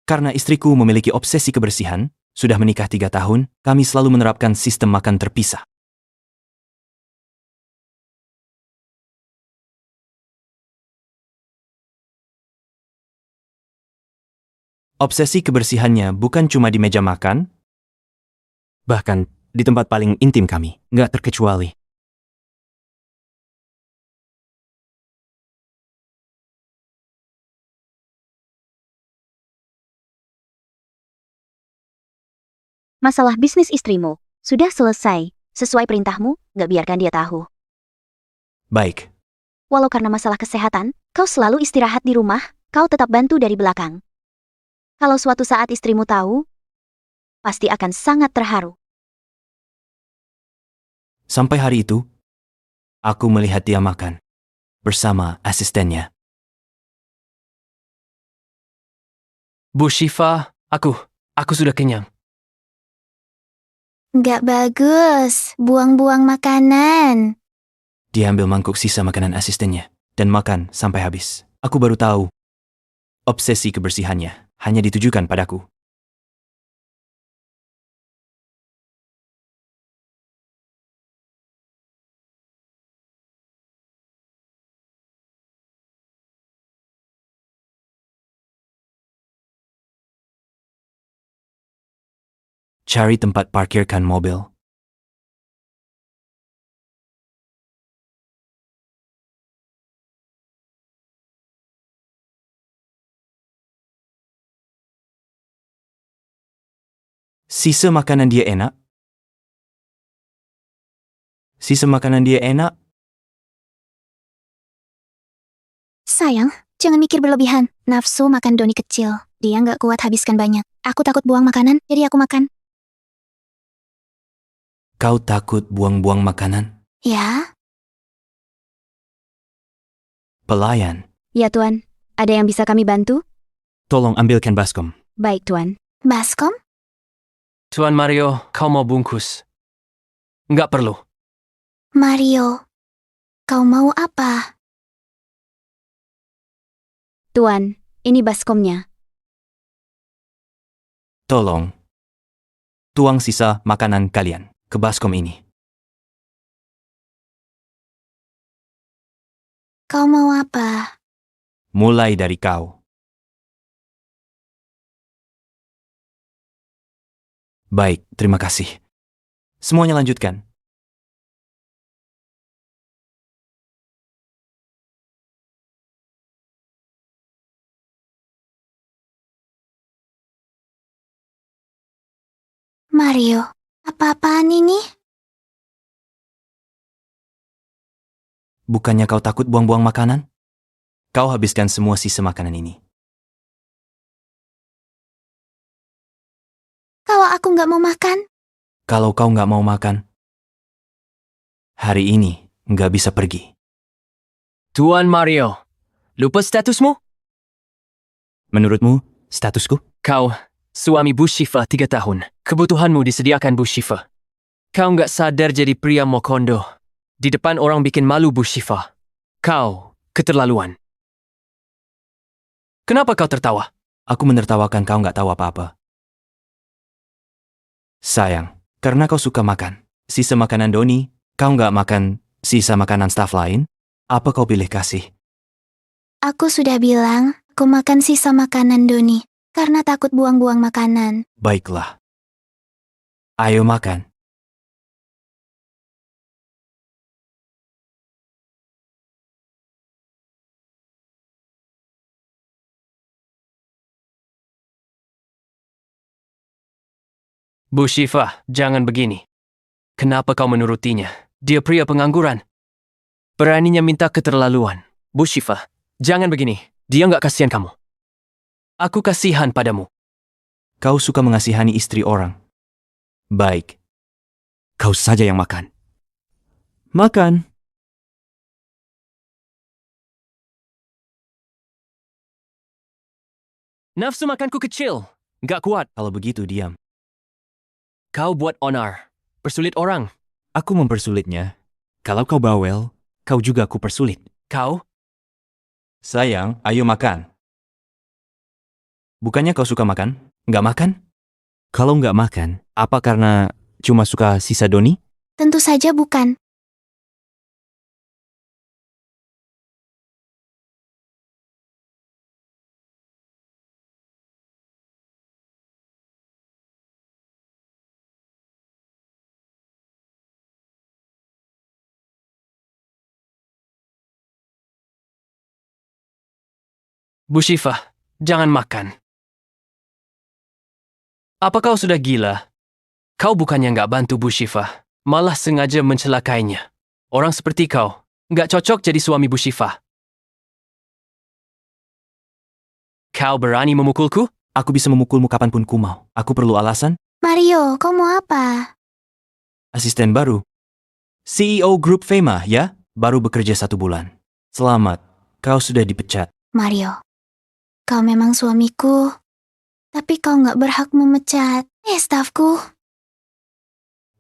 Karena istriku memiliki obsesi kebersihan, sudah menikah 3 tahun, kami selalu menerapkan sistem makan terpisah. Obsesi kebersihannya bukan cuma di meja makan, bahkan di tempat paling intim kami, nggak terkecuali. Masalah bisnis istrimu sudah selesai. Sesuai perintahmu, nggak biarkan dia tahu. Baik, Walau karena masalah kesehatan, kau selalu istirahat di rumah, kau tetap bantu dari belakang. Kalau suatu saat istrimu tahu, pasti akan sangat terharu. sampai hari itu, aku melihat dia makan bersama asistennya. Bu Shiva, aku sudah kenyang. Nggak bagus, buang-buang makanan. Dia ambil mangkuk sisa makanan asistennya dan makan sampai habis. Aku baru tahu, obsesi kebersihannya hanya ditujukan padaku. Cari tempat parkirkan mobil. Sisa makanan dia enak? Sisa makanan dia enak? Sayang, jangan mikir berlebihan. Nafsu makan Doni kecil. Dia nggak kuat habiskan banyak. Aku takut buang makanan, jadi aku makan. Kau takut buang-buang makanan? Ya, Pelayan, Ya Tuan, ada yang bisa kami bantu? tolong ambilkan baskom. Baik Tuan. baskom? Tuan Mario, kau mau bungkus? Nggak perlu. Mario, kau mau apa? Tuan, ini baskomnya. Tolong, tuang sisa makanan kalian ke baskom ini. Kau mau apa? Mulai dari kau. Baik, terima kasih. Semuanya lanjutkan. Mario, apa-apaan ini? Bukannya kau takut buang-buang makanan? Kau habiskan semua sisa makanan ini. Kalau aku nggak mau makan, Kalau kau nggak mau makan, hari ini nggak bisa pergi. Tuan Mario, lupa statusmu? Menurutmu, statusku? Kau, suami Bu Shiva 3 tahun. Kebutuhanmu disediakan Bu Shiva. Kau nggak sadar jadi pria Mokondo. Di depan orang bikin malu Bu Shiva. Kau, keterlaluan. Kenapa kau tertawa? Aku menertawakan kau nggak tahu apa-apa. Sayang, karena kau suka makan sisa makanan Doni, kau nggak makan sisa makanan staf lain? Apa kau pilih kasih? aku sudah bilang aku makan sisa makanan Doni karena takut buang-buang makanan. Baiklah. Ayo makan. Bu Shiva, jangan begini. Kenapa kau menurutinya? Dia pria pengangguran. Beraninya minta keterlaluan. Bu Shiva, jangan begini. Dia nggak kasihan kamu. Aku kasihan padamu. Kau suka mengasihani istri orang. Baik. Kau saja yang makan. Makan. Nafsu makanku kecil. Nggak kuat. Kalau begitu, diam. Kau buat onar. Persulit orang. Aku mempersulitnya. Kalau kau bawel, kau juga aku persulit. Kau, Sayang, ayo makan. Bukannya kau suka makan? Nggak makan? Kalau nggak makan, apa karena cuma suka sisa doni? Tentu saja bukan. Bu Shifa, jangan makan. Apa kau sudah gila? Kau bukannya nggak bantu Bu Shifa, malah sengaja mencelakainya. Orang seperti kau, nggak cocok jadi suami Bu Shifa. Kau berani memukulku? Aku bisa memukulmu kapanpun ku mau. Aku perlu alasan? Mario, kau mau apa? Asisten baru. CEO Grup Fema, ya? Baru bekerja 1 bulan. Selamat, kau sudah dipecat. Mario, kau memang suamiku. Tapi kau nggak berhak memecat. Stafku.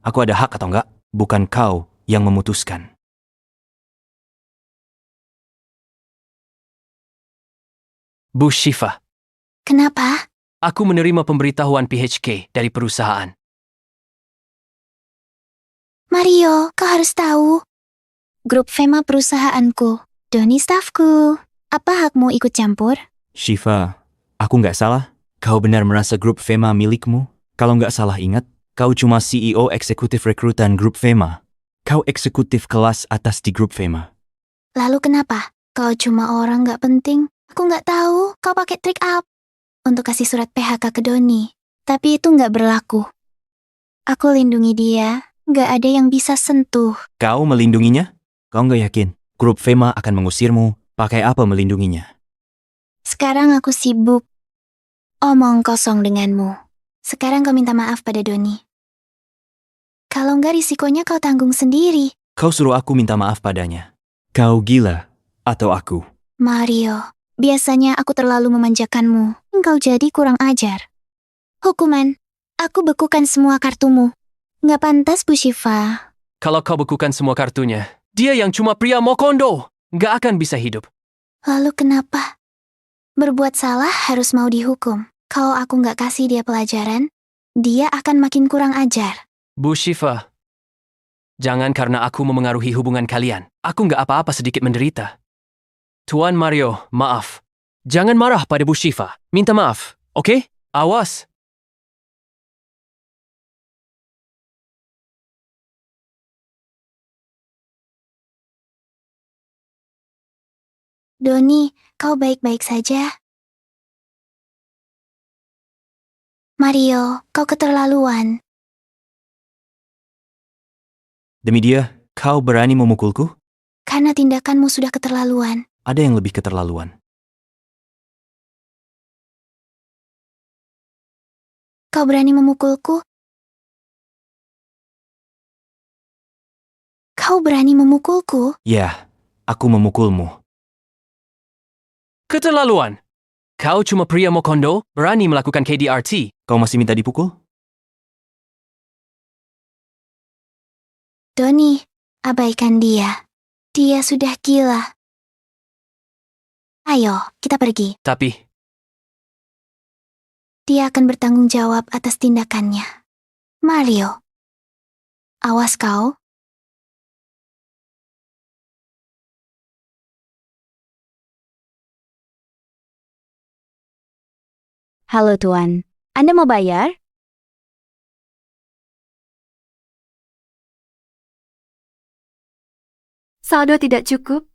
Aku ada hak atau enggak? Bukan kau yang memutuskan. Bu Shifa, Kenapa? aku menerima pemberitahuan PHK dari perusahaan. Mario, kau harus tahu. Grup Fema perusahaanku. Doni stafku. Apa hakmu ikut campur? Shiva, aku nggak salah? Kau benar merasa Grup Fema milikmu? Kalau nggak salah ingat, kau cuma CEO eksekutif rekrutan Grup Fema. Kau eksekutif kelas atas di Grup Fema. Lalu kenapa? Kau cuma orang nggak penting. Aku nggak tahu. Kau pakai trik up untuk kasih surat PHK ke Doni. Tapi itu nggak berlaku. Aku lindungi dia. Nggak ada yang bisa sentuh. Kau melindunginya? Kau nggak yakin? Grup Fema akan mengusirmu. Pakai apa melindunginya? Sekarang aku sibuk. Omong kosong denganmu. Sekarang kau minta maaf pada Doni. Kalau nggak risikonya kau tanggung sendiri. Kau suruh aku minta maaf padanya. Kau gila atau aku? Mario, biasanya aku terlalu memanjakanmu. Engkau jadi kurang ajar. Hukuman, aku bekukan semua kartumu. Nggak pantas, Bu Shiva. Kalau kau bekukan semua kartunya, dia yang cuma pria Mokondo, nggak akan bisa hidup. Lalu kenapa? Berbuat salah harus mau dihukum. Kalau aku nggak kasih dia pelajaran, dia akan makin kurang ajar. Bu Shifa, jangan karena aku memengaruhi hubungan kalian. Aku nggak apa-apa sedikit menderita. Tuan Mario, maaf. Jangan marah pada Bu Shifa. Minta maaf, oke? Awas. Doni, kau baik-baik saja? Mario, kau keterlaluan. Demi dia, kau berani memukulku? Karena tindakanmu sudah keterlaluan. Ada yang lebih keterlaluan. Kau berani memukulku? Kau berani memukulku? Ya, aku memukulmu. Keterlaluan. Kau cuma pria Mokondo, berani melakukan KDRT. Kau masih minta dipukul? Doni, abaikan dia. Dia sudah gila. Ayo, kita pergi. Tapi, Dia akan bertanggung jawab atas tindakannya. Mario, awas kau. Halo Tuan, Anda mau bayar? Saldo tidak cukup.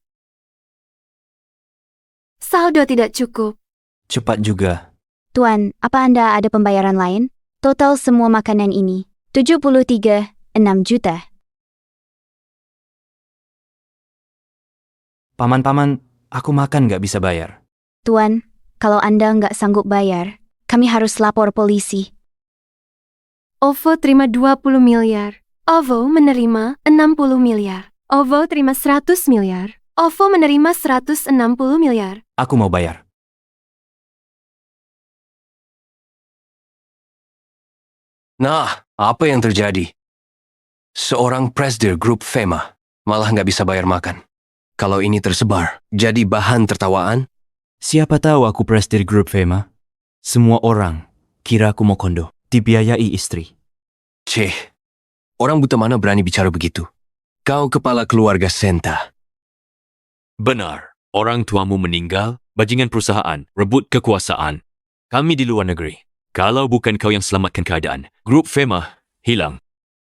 Saldo tidak cukup. Cepat juga. Tuan, apa Anda ada pembayaran lain? Total semua makanan ini, 73,6 juta. Paman-paman, aku makan nggak bisa bayar. Tuan, kalau Anda nggak sanggup bayar, kami harus lapor polisi. OVO terima 20 miliar. OVO menerima 60 miliar. OVO terima 100 miliar. OVO menerima 160 miliar. Aku mau bayar. nah, apa yang terjadi? Seorang presdir grup Fema malah nggak bisa bayar makan. Kalau ini tersebar, jadi bahan tertawaan? Siapa tahu aku prestir Grup Fema? Semua orang kira aku mau kondo, dibiayai istri. Ceh, orang buta mana berani bicara begitu? Kau kepala keluarga Senta. Benar, orang tuamu meninggal, bajingan perusahaan, rebut kekuasaan. Kami di luar negeri. Kalau bukan kau yang selamatkan keadaan, grup Fema hilang.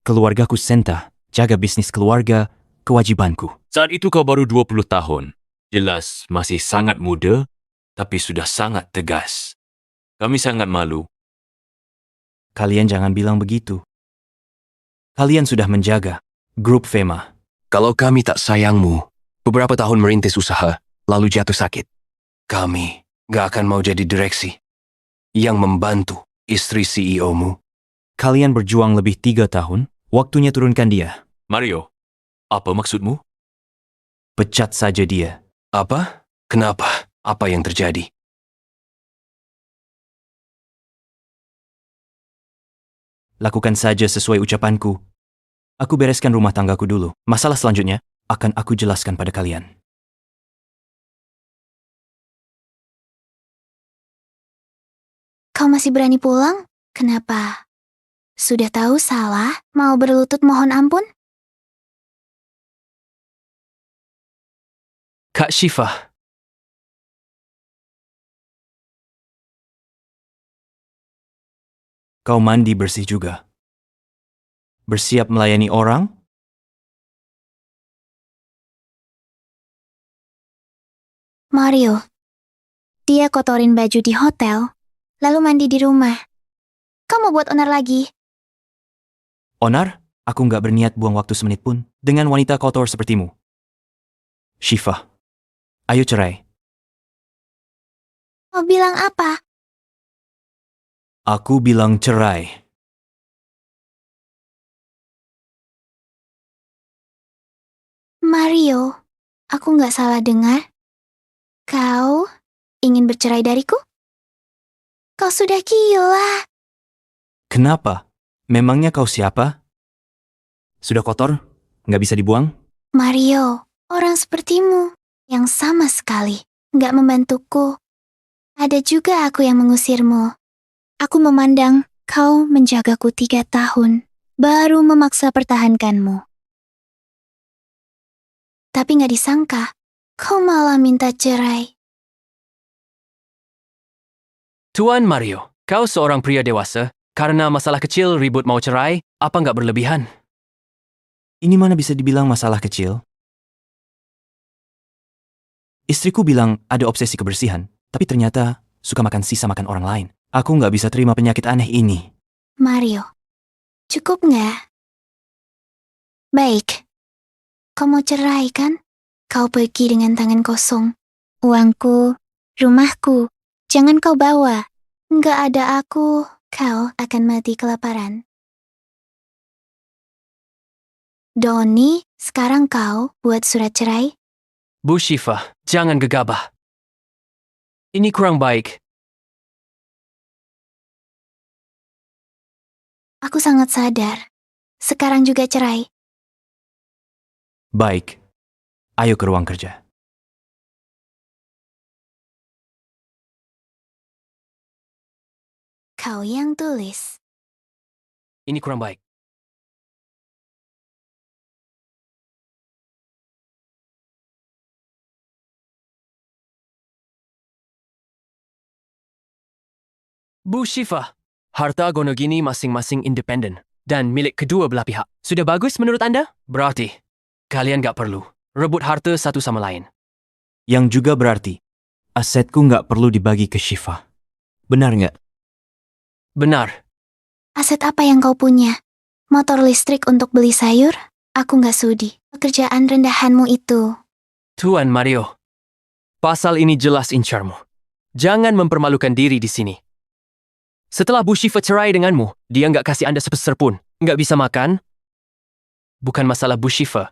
Keluargaku Senta, jaga bisnis keluarga, kewajibanku. Saat itu kau baru 20 tahun. Jelas masih sangat muda, tapi sudah sangat tegas. Kami sangat malu. Kalian jangan bilang begitu. Kalian sudah menjaga grup Fema. Kalau kami tak sayangmu, beberapa tahun merintis usaha, lalu jatuh sakit. Kami gak akan mau jadi direksi yang membantu istri CEO-mu. Kalian berjuang lebih 3 tahun, waktunya turunkan dia. Mario, apa maksudmu? Pecat saja dia. Apa? Kenapa? Apa yang terjadi? Lakukan saja sesuai ucapanku. Aku bereskan rumah tanggaku dulu. Masalah selanjutnya akan aku jelaskan pada kalian. Kau masih berani pulang? Kenapa? Sudah tahu salah, mau berlutut mohon ampun? Kak Shiva, Kau mandi bersih juga. Bersiap melayani orang? Mario, dia kotorin baju di hotel, lalu mandi di rumah. Kau mau buat onar lagi? Onar? Aku nggak berniat buang waktu semenit pun dengan wanita kotor sepertimu. Shiva, ayo cerai. Mau bilang apa? Aku bilang cerai. Mario, aku nggak salah dengar. Kau ingin bercerai dariku? Kau sudah gila. Kenapa? Memangnya kau siapa? Sudah kotor? Nggak bisa dibuang? Mario, orang sepertimu yang sama sekali nggak membantuku. Ada juga aku yang mengusirmu. Aku memandang kau menjagaku 3 tahun, baru memaksa pertahankanmu. Tapi nggak disangka, kau malah minta cerai. Tuan Mario, kau seorang pria dewasa. Karena masalah kecil ribut mau cerai, apa nggak berlebihan? Ini mana bisa dibilang masalah kecil? Istriku bilang ada obsesi kebersihan, tapi ternyata suka makan sisa makan orang lain. Aku nggak bisa terima penyakit aneh ini. Mario, cukup nggak? Baik, kau mau cerai kan? Kau pergi dengan tangan kosong. Uangku, rumahku, jangan kau bawa. Nggak ada aku, kau akan mati kelaparan. Doni, sekarang kau buat surat cerai? Bu Shiva, jangan gegabah. Ini kurang baik. Aku sangat sadar. Sekarang juga cerai. Baik, ayo ke ruang kerja. Kau yang tulis. Ini kurang baik. Bu Shiva, harta Gonogini masing-masing independen dan milik kedua belah pihak. Sudah bagus menurut Anda? Berarti kalian gak perlu rebut harta satu sama lain. Yang juga berarti, asetku nggak perlu dibagi ke Shiva. Benar nggak? Benar. Aset apa yang kau punya? Motor listrik untuk beli sayur? Aku nggak sudi. Pekerjaan rendahanmu itu. Tuan Mario, pasal ini jelas incarmu. Jangan mempermalukan diri di sini. Setelah Bu Shiva cerai denganmu, dia nggak kasih Anda sepeser pun. Nggak bisa makan? Bukan masalah Bu Shiva.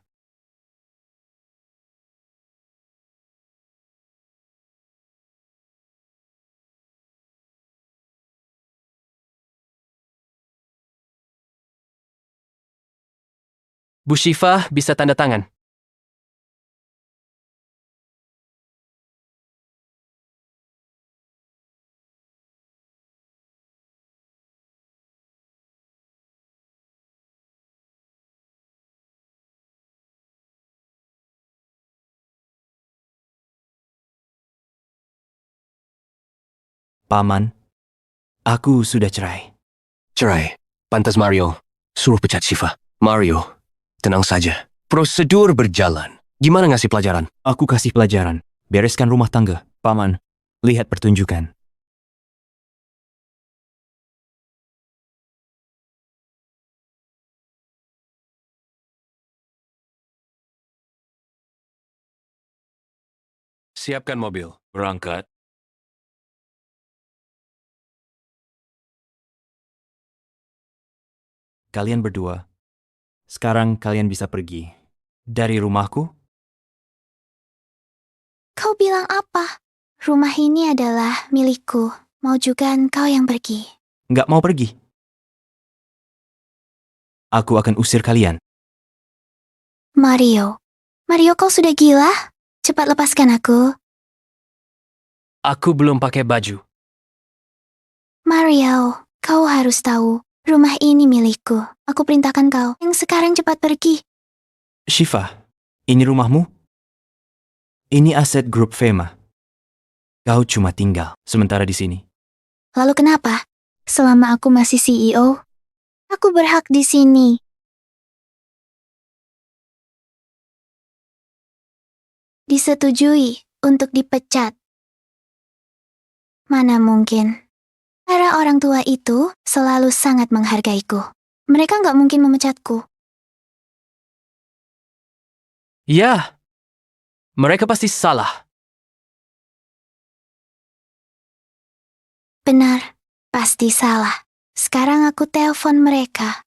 Bu Shiva bisa tanda tangan. Paman, aku sudah cerai. Cerai. Pantas Mario. Suruh pecat Shiva. Mario, tenang saja. Prosedur berjalan. Gimana ngasih pelajaran? Aku kasih pelajaran. Bereskan rumah tangga. Paman, lihat pertunjukan. Siapkan mobil. Berangkat. Kalian berdua, sekarang kalian bisa pergi. Dari rumahku? Kau bilang apa? Rumah ini adalah milikku. Mau juga kau yang pergi. Nggak mau pergi. Aku akan usir kalian. Mario. Mario, kau sudah gila? Cepat lepaskan aku. Aku belum pakai baju. Mario, kau harus tahu. Rumah ini milikku. Aku perintahkan kau. Yang sekarang cepat pergi. Shiva, ini rumahmu? Ini aset grup Fema. Kau cuma tinggal sementara di sini. Lalu kenapa? Selama aku masih CEO, aku berhak di sini. Disetujui untuk dipecat. Mana mungkin. Para orang tua itu selalu sangat menghargaiku. Mereka nggak mungkin memecatku. Ya, mereka pasti salah. Benar, pasti salah. Sekarang aku telepon mereka.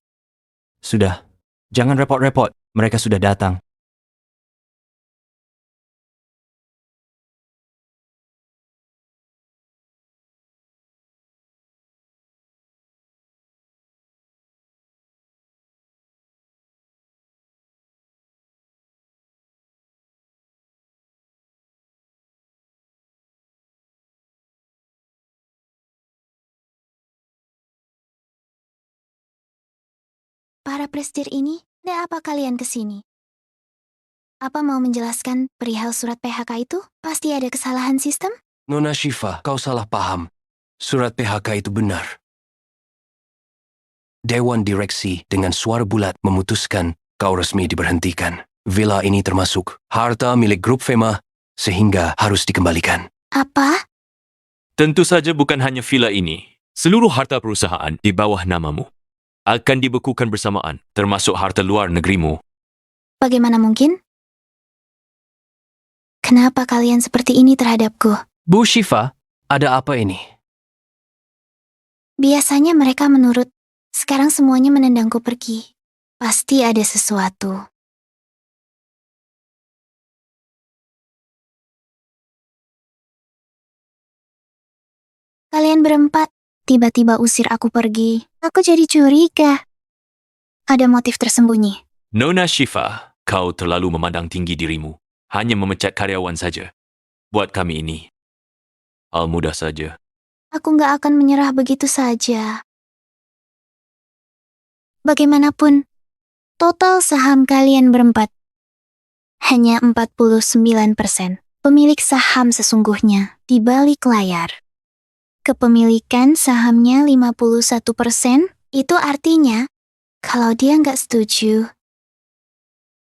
Sudah, jangan repot-repot. Mereka sudah datang. Para prestir ini, ada apa kalian ke sini? Apa mau menjelaskan perihal surat PHK itu? Pasti ada kesalahan sistem? Nona Shiva, kau salah paham. Surat PHK itu benar. Dewan Direksi dengan suara bulat memutuskan kau resmi diberhentikan. Villa ini termasuk harta milik grup Fema sehingga harus dikembalikan. Apa? Tentu saja bukan hanya villa ini. Seluruh harta perusahaan di bawah namamu akan dibekukan bersamaan, termasuk harta luar negerimu. Bagaimana mungkin? Kenapa kalian seperti ini terhadapku? Bu Shiva, ada apa ini? Biasanya mereka menurut. Sekarang semuanya menendangku pergi. Pasti ada sesuatu. Kalian berempat tiba-tiba usir aku pergi. Aku jadi curiga. Ada motif tersembunyi. Nona Shiva, kau terlalu memandang tinggi dirimu. Hanya memecat karyawan saja. Buat kami ini, hal mudah saja. Aku nggak akan menyerah begitu saja. Bagaimanapun, total saham kalian berempat hanya 49%. Pemilik saham sesungguhnya di balik layar. Kepemilikan sahamnya 51%, itu artinya kalau dia nggak setuju,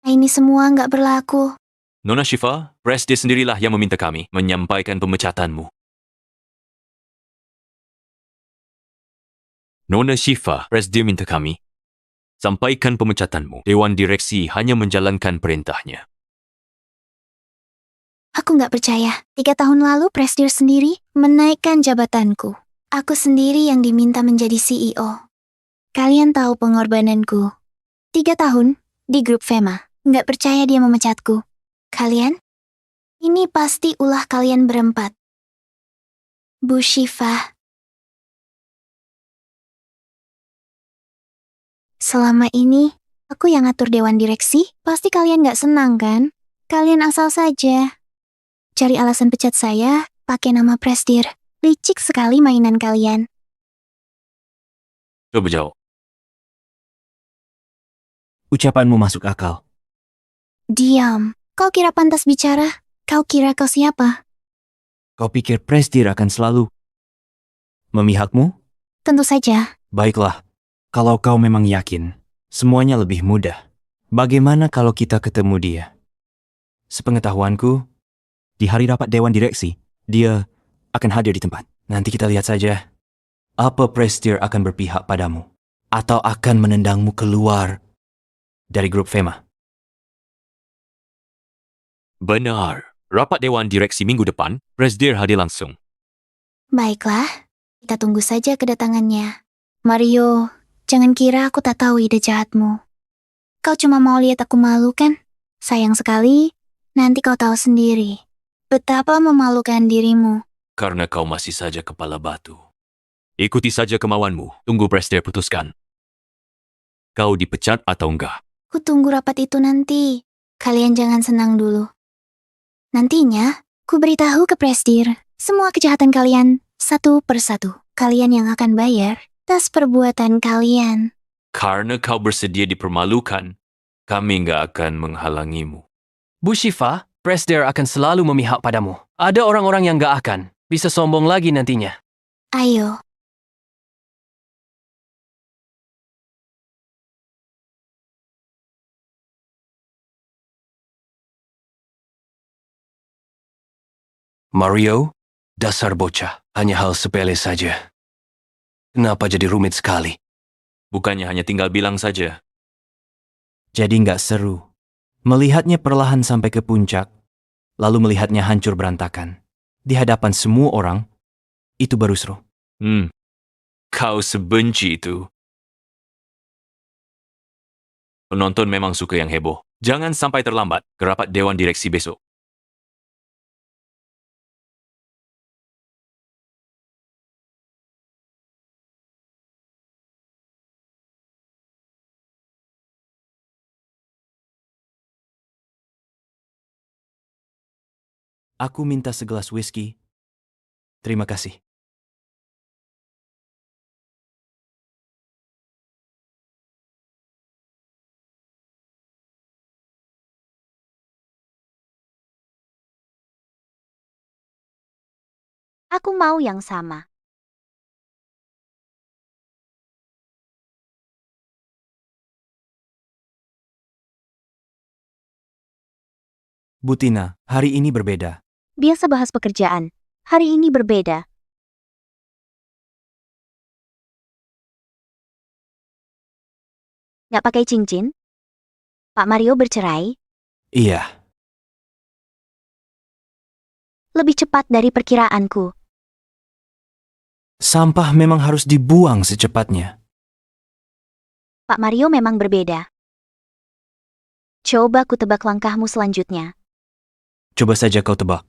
ini semua nggak berlaku. Nona Shiva, presiden sendirilah yang meminta kami menyampaikan pemecatanmu. Nona Shiva, presiden minta kami sampaikan pemecatanmu. Dewan Direksi hanya menjalankan perintahnya. Aku nggak percaya. 3 tahun lalu Presdir sendiri menaikkan jabatanku. Aku sendiri yang diminta menjadi CEO. Kalian tahu pengorbananku. 3 tahun di grup Fema. Nggak percaya dia memecatku. Kalian? Ini pasti ulah kalian berempat. Bu Shiva. Selama ini, aku yang ngatur dewan direksi. Pasti kalian nggak senang kan? Kalian asal saja. Cari alasan pecat saya, pakai nama Presdir. Licik sekali mainan kalian. Coba jawab. Ucapanmu masuk akal. Diam. Kau kira pantas bicara? Kau kira kau siapa? Kau pikir Presdir akan selalu Memihakmu? Tentu saja. Baiklah, kalau kau memang yakin, semuanya lebih mudah. Bagaimana kalau kita ketemu dia? Sepengetahuanku, di hari rapat Dewan Direksi, dia akan hadir di tempat. Nanti kita lihat saja. Apa Prestige akan berpihak padamu? Atau akan menendangmu keluar dari grup Fema? Benar. Rapat Dewan Direksi minggu depan, Presdir hadir langsung. Baiklah, kita tunggu saja kedatangannya. Mario, jangan kira aku tak tahu ide jahatmu. Kau cuma mau lihat aku malu kan? Sayang sekali, nanti kau tahu sendiri betapa memalukan dirimu. Karena kau masih saja kepala batu. Ikuti saja kemauanmu. Tunggu Presdir putuskan. Kau dipecat atau enggak? Ku tunggu rapat itu nanti. Kalian jangan senang dulu. Nantinya, ku beritahu ke Presdir semua kejahatan kalian satu persatu. Kalian yang akan bayar atas perbuatan kalian. Karena kau bersedia dipermalukan, kami enggak akan menghalangimu. Bu Shifa, Presdir akan selalu memihak padamu. Ada orang-orang yang gak akan bisa sombong lagi nantinya. Ayo. Mario, dasar bocah, hanya hal sepele saja. Kenapa jadi rumit sekali? Bukannya hanya tinggal bilang saja. Jadi nggak seru. Melihatnya perlahan sampai ke puncak, lalu melihatnya hancur berantakan. Di hadapan semua orang, itu baru seru. Kau sebenci itu. Penonton memang suka yang heboh. Jangan sampai terlambat ke rapat Dewan Direksi besok. Aku minta segelas whisky. Terima kasih. Aku mau yang sama. Butina, hari ini berbeda. Biasa bahas pekerjaan. Hari ini berbeda. Nggak pakai cincin? Pak Mario bercerai? Iya, Lebih cepat dari perkiraanku. sampah memang harus dibuang secepatnya. Pak Mario memang berbeda. Coba ku tebak langkahmu selanjutnya. Coba saja kau tebak.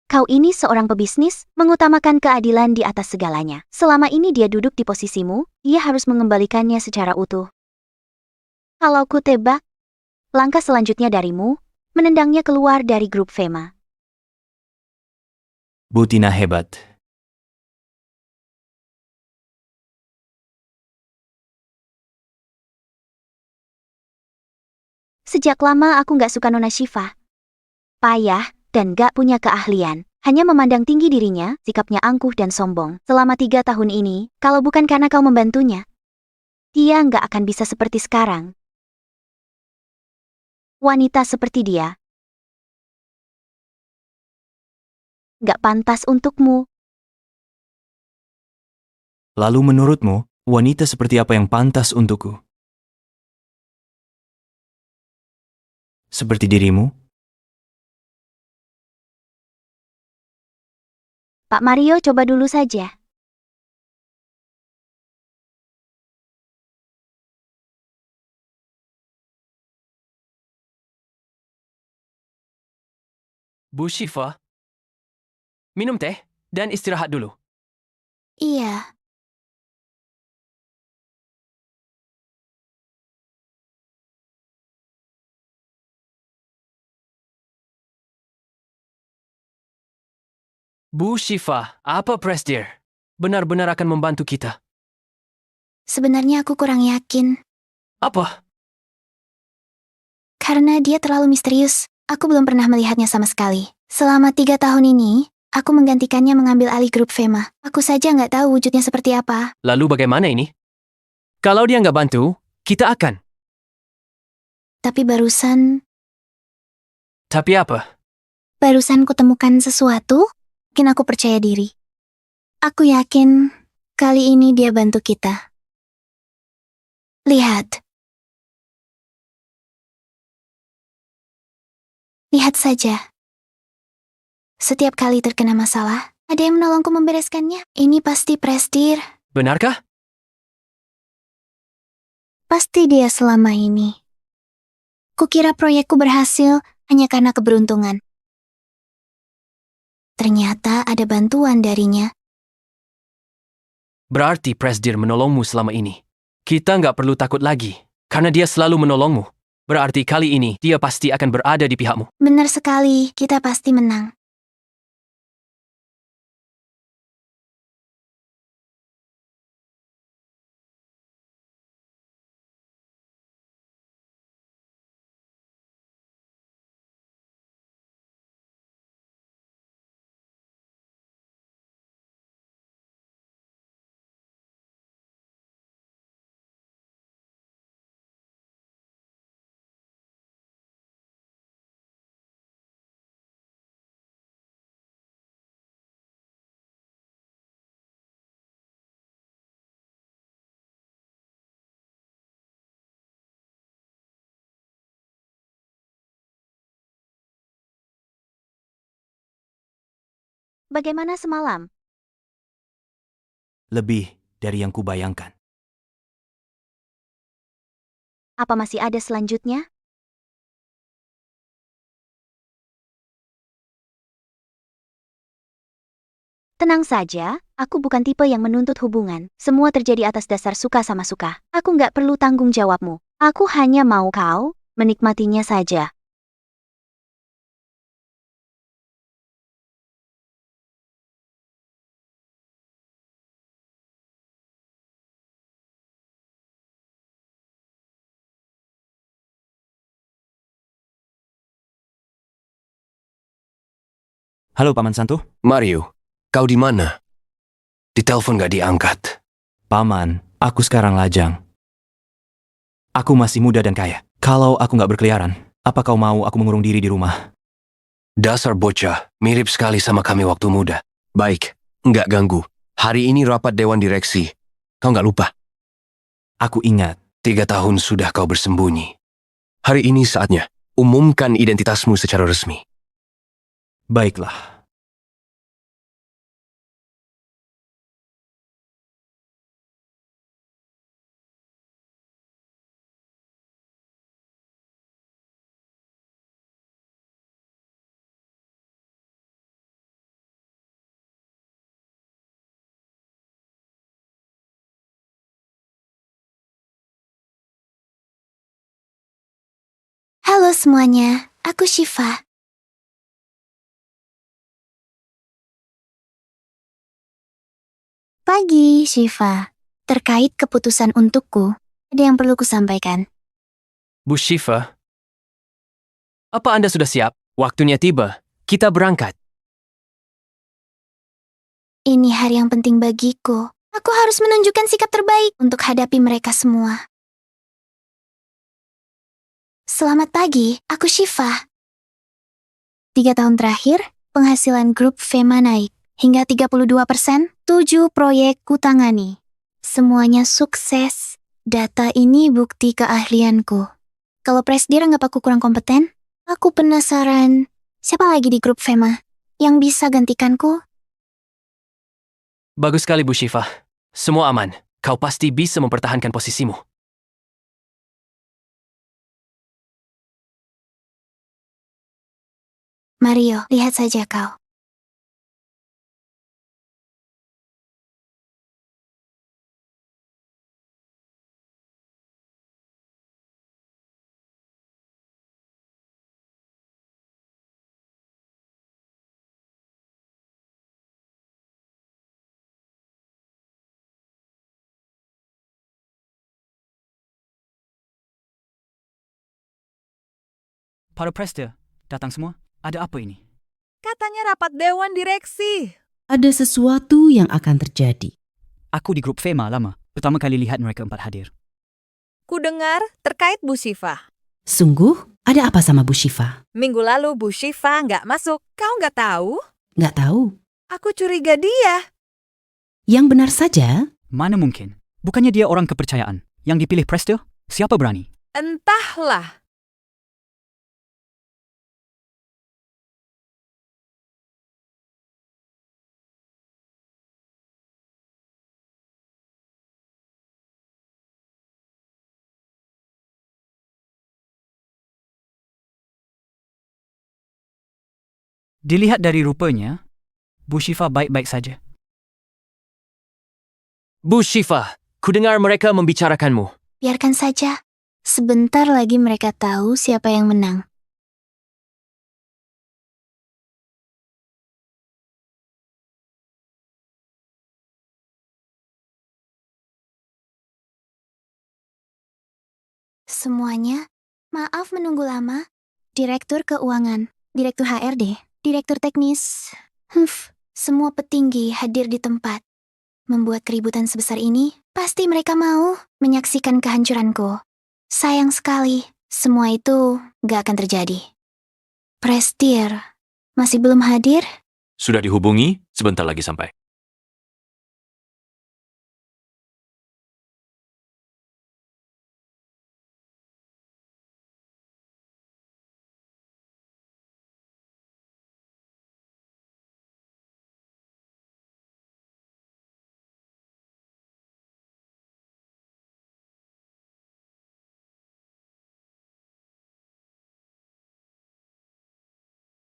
Kau ini seorang pebisnis, mengutamakan keadilan di atas segalanya. Selama ini dia duduk di posisimu, ia harus mengembalikannya secara utuh. Kalau ku tebak, langkah selanjutnya darimu, menendangnya keluar dari grup Fema. Butina hebat. Sejak lama aku nggak suka Nona Shiva. Payah, dan gak punya keahlian. Hanya memandang tinggi dirinya, sikapnya angkuh dan sombong. Selama 3 tahun ini, kalau bukan karena kau membantunya, dia nggak akan bisa seperti sekarang. Wanita seperti dia nggak pantas untukmu. Lalu menurutmu, wanita seperti apa yang pantas untukku? Seperti dirimu? Pak Mario, coba dulu saja. Bu Shifa, minum teh dan istirahat dulu. Iya, Bu Shifa, apa Presdir? Benar-benar akan membantu kita. sebenarnya aku kurang yakin. Apa? Karena dia terlalu misterius. Aku belum pernah melihatnya sama sekali. Selama 3 tahun ini, Aku menggantikannya mengambil alih grup Fema. Aku saja nggak tahu wujudnya seperti apa. Lalu bagaimana ini? Kalau dia nggak bantu, kita akan. Tapi barusan Tapi apa? kutemukan sesuatu, bikin aku percaya diri. Aku yakin kali ini dia bantu kita. Lihat. Lihat saja. Setiap kali terkena masalah, ada yang menolongku membereskannya. Ini pasti Prestir. Benarkah? Pasti dia selama ini. Kukira proyekku berhasil hanya karena keberuntungan. Ternyata ada bantuan darinya. Berarti Presdir menolongmu selama ini. Kita nggak perlu takut lagi, karena dia selalu menolongmu. Berarti kali ini dia pasti akan berada di pihakmu. Benar sekali, kita pasti menang. Bagaimana semalam? Lebih dari yang kubayangkan. Apa masih ada selanjutnya? Tenang saja, aku bukan tipe yang menuntut hubungan. Semua terjadi atas dasar suka sama suka. Aku nggak perlu tanggung jawabmu. Aku hanya mau kau menikmatinya saja. Halo Paman Santo. Mario, kau di mana? Ditelepon gak diangkat. Paman, aku sekarang lajang. Aku masih muda dan kaya. Kalau aku nggak berkeliaran, apa kau mau aku mengurung diri di rumah? Dasar bocah, mirip sekali sama kami waktu muda. Baik, nggak ganggu. Hari ini rapat Dewan Direksi. Kau nggak lupa? Aku ingat. 3 tahun sudah kau bersembunyi. Hari ini saatnya, umumkan identitasmu secara resmi. Baiklah. Halo semuanya, aku Shiva. Pagi, Shiva. Terkait keputusan untukku, ada yang perlu kusampaikan. Bu Shiva, apa Anda sudah siap? Waktunya tiba. Kita berangkat. Ini hari yang penting bagiku. Aku harus menunjukkan sikap terbaik untuk hadapi mereka semua. Selamat pagi, aku Shiva. 3 tahun terakhir, penghasilan grup Fema naik hingga 32%, 7 proyek kutangani. Semuanya sukses. Data ini bukti keahlianku. Kalau Presdir anggap aku kurang kompeten, aku penasaran siapa lagi di grup Fema yang bisa gantikanku? Bagus sekali Bu Shiva. Semua aman. Kau pasti bisa mempertahankan posisimu. Mario, lihat saja kau. Para Prester, datang semua. Ada apa ini? Katanya rapat dewan direksi. Ada sesuatu yang akan terjadi. Aku di grup Fema lama. Pertama kali lihat mereka 4 hadir. Ku dengar terkait Bu Syifa. Sungguh? Ada apa sama Bu Syifa? Minggu lalu Bu Syifa nggak masuk. Kau nggak tahu? Nggak tahu. Aku curiga dia. Yang benar saja, Mana mungkin? Bukannya dia orang kepercayaan. Yang dipilih Prester? Siapa berani? Entahlah. Dilihat dari rupanya, Bu Syifa baik-baik saja. Bu Syifa, ku dengar mereka membicarakanmu. Biarkan saja. Sebentar lagi mereka tahu siapa yang menang. Semuanya, maaf menunggu lama. Direktur Keuangan, Direktur HRD, Direktur Teknis. Semua petinggi hadir di tempat. Membuat keributan sebesar ini, pasti mereka mau menyaksikan kehancuranku. Sayang sekali, semua itu gak akan terjadi. Prestir, masih belum hadir? Sudah dihubungi, sebentar lagi sampai.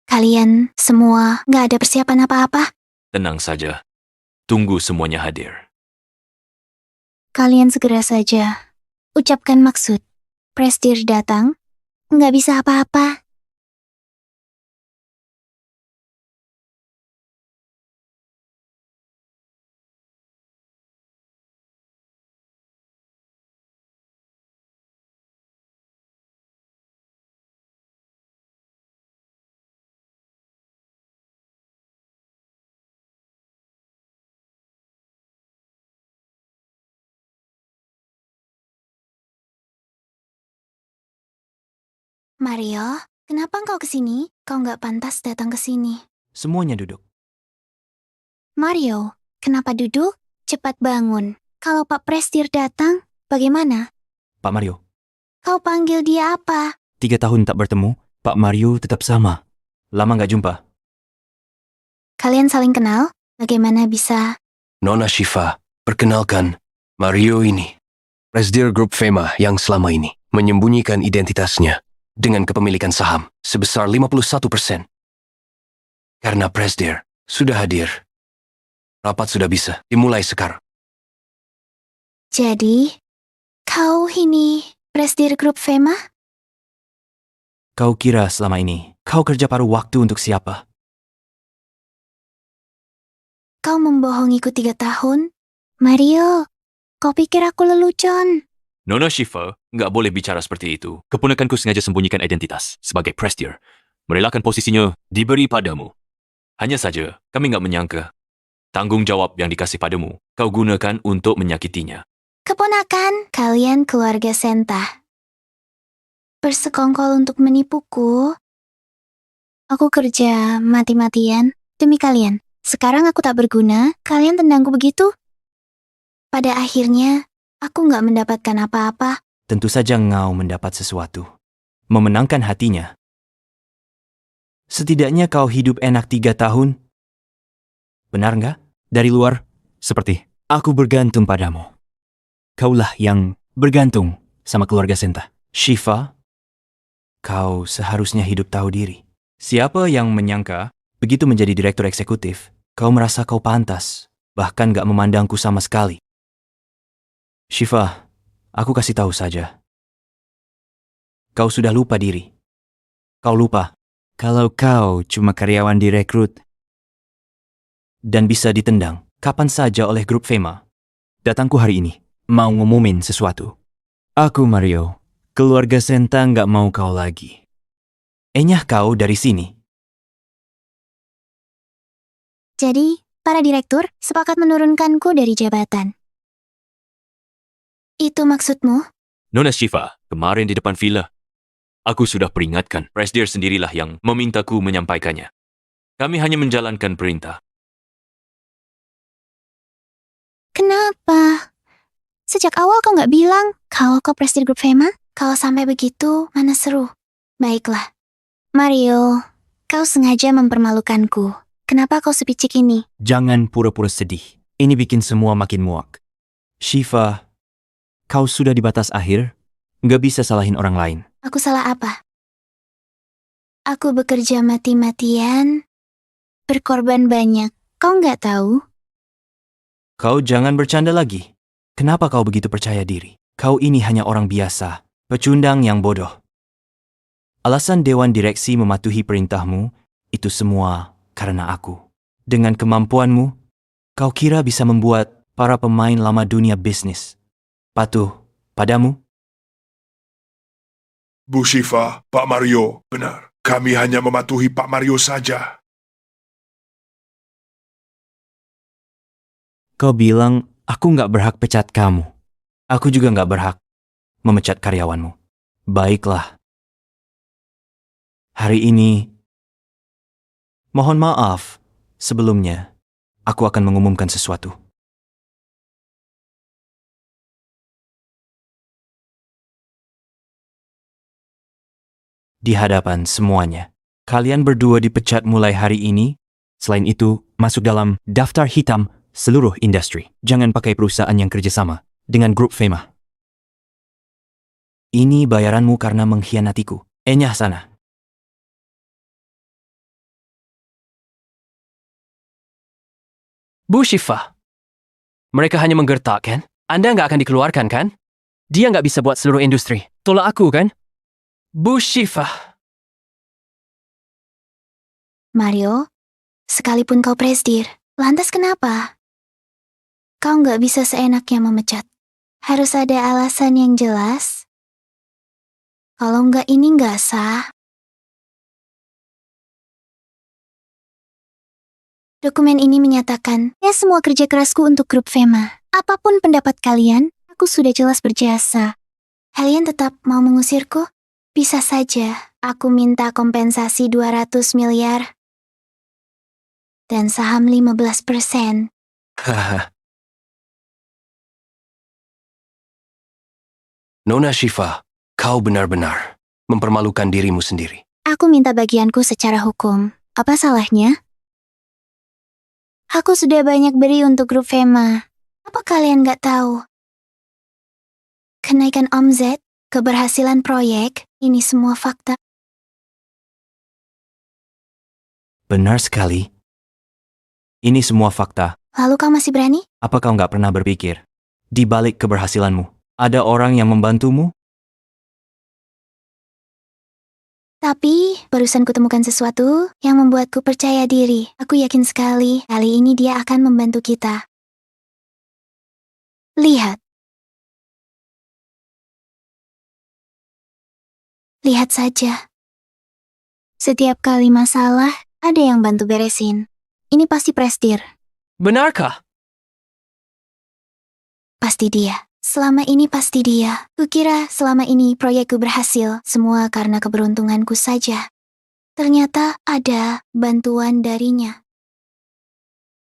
Kalian semua gak ada persiapan apa-apa? Tenang saja. Tunggu semuanya hadir. Kalian segera saja ucapkan maksud. Prestir datang, nggak bisa apa-apa. Mario, kenapa engkau kesini? Kau nggak pantas datang ke sini. Semuanya duduk. Mario, kenapa duduk? Cepat bangun. Kalau Pak Prestir datang, bagaimana? Pak Mario, Kau panggil dia apa? 3 tahun tak bertemu, Pak Mario tetap sama. Lama nggak jumpa. Kalian saling kenal? Bagaimana bisa? Nona Syifa, perkenalkan, Mario ini. Presdir Grup Fema yang selama ini menyembunyikan identitasnya dengan kepemilikan saham sebesar 51%. Karena Presdir sudah hadir, rapat sudah bisa dimulai sekarang. Jadi, kau ini Presdir Grup Fema? Kau kira selama ini, kau kerja paruh waktu untuk siapa? Kau membohongiku 3 tahun? Mario, kau pikir aku lelucon? Nona Syifa, nggak boleh bicara seperti itu. Keponakanku sengaja sembunyikan identitas sebagai Prestir. Merelakan posisinya diberi padamu. Hanya saja, kami nggak menyangka. Tanggung jawab yang dikasih padamu, kau gunakan untuk menyakitinya. Keponakan, kalian keluarga Senta. Bersekongkol untuk menipuku. Aku kerja mati-matian demi kalian. Sekarang aku tak berguna, kalian tendangku begitu? Pada akhirnya, aku nggak mendapatkan apa-apa. Tentu saja engkau mendapat sesuatu. Memenangkan hatinya. Setidaknya kau hidup enak 3 tahun. Benar nggak? Dari luar, seperti, aku bergantung padamu. Kaulah yang bergantung sama keluarga Senta. Syifa, kau seharusnya hidup tahu diri. Siapa yang menyangka, begitu menjadi direktur eksekutif, kau merasa kau pantas, bahkan gak memandangku sama sekali. Syifa, aku kasih tahu saja. Kau sudah lupa diri. Kau lupa kalau kau cuma karyawan direkrut dan bisa ditendang kapan saja oleh grup Fema. Datangku hari ini mau ngumumin sesuatu. Aku Mario, keluarga Senta nggak mau kau lagi. Enyah kau dari sini. Jadi, para direktur sepakat menurunkanku dari jabatan. Itu maksudmu? Nona Shiva, kemarin di depan villa, aku sudah peringatkan. Presdir sendirilah yang memintaku menyampaikannya. Kami hanya menjalankan perintah. Kenapa? Sejak awal kau nggak bilang kalau kau Presdir Grup Fema? Kalau sampai begitu, mana seru. Baiklah. Mario, kau sengaja mempermalukanku. Kenapa kau sepicik ini? Jangan pura-pura sedih. Ini bikin semua makin muak. Shiva, kau sudah di batas akhir. Nggak bisa salahin orang lain. Aku salah apa? Aku bekerja mati-matian, berkorban banyak. Kau nggak tahu? Kau jangan bercanda lagi. Kenapa kau begitu percaya diri? Kau ini hanya orang biasa, pecundang yang bodoh. Alasan Dewan Direksi mematuhi perintahmu, itu semua karena aku. Dengan kemampuanmu, kau kira bisa membuat para pemain lama dunia bisnis patuh padamu? Bu Shiva, Pak Mario, benar. Kami hanya mematuhi Pak Mario saja. Kau bilang aku nggak berhak pecat kamu. Aku juga nggak berhak memecat karyawanmu. Baiklah. Hari ini, mohon maaf, sebelumnya aku akan mengumumkan sesuatu. Di hadapan semuanya, kalian berdua dipecat mulai hari ini. Selain itu, masuk dalam daftar hitam seluruh industri. Jangan pakai perusahaan yang kerjasama dengan Grup Fema. Ini bayaranmu karena mengkhianatiku. Enyah sana. Bu Shiva, mereka hanya menggertak, kan? Anda nggak akan dikeluarkan, kan? Dia nggak bisa buat seluruh industri. Tolak aku, kan? Bu Shiva. Mario, sekalipun kau Presdir, lantas kenapa? Kau nggak bisa seenaknya memecat. Harus ada alasan yang jelas. Kalau nggak ini nggak sah. Dokumen ini menyatakan, ya semua kerja kerasku untuk Grup Fema. Apapun pendapat kalian, aku sudah jelas berjasa. Kalian tetap mau mengusirku? Bisa saja, aku minta kompensasi 200 miliar. Dan saham 15%. Haha. Nona Shiva, kau benar-benar mempermalukan dirimu sendiri. Aku minta bagianku secara hukum. Apa salahnya? Aku sudah banyak beri untuk Grup Fema. Apa kalian nggak tahu? Kenaikan omzet, keberhasilan proyek, ini semua fakta. Benar sekali. Ini semua fakta. Lalu kau masih berani? Apa kau nggak pernah berpikir, di balik keberhasilanmu, ada orang yang membantumu? Tapi, barusan kutemukan sesuatu yang membuatku percaya diri. Aku yakin sekali kali ini dia akan membantu kita. Lihat. Lihat saja. Setiap kali masalah, ada yang bantu beresin. Ini pasti Presdir. Benarkah? Pasti dia. Selama ini pasti dia. Kukira selama ini proyekku berhasil, semua karena keberuntunganku saja. Ternyata ada bantuan darinya.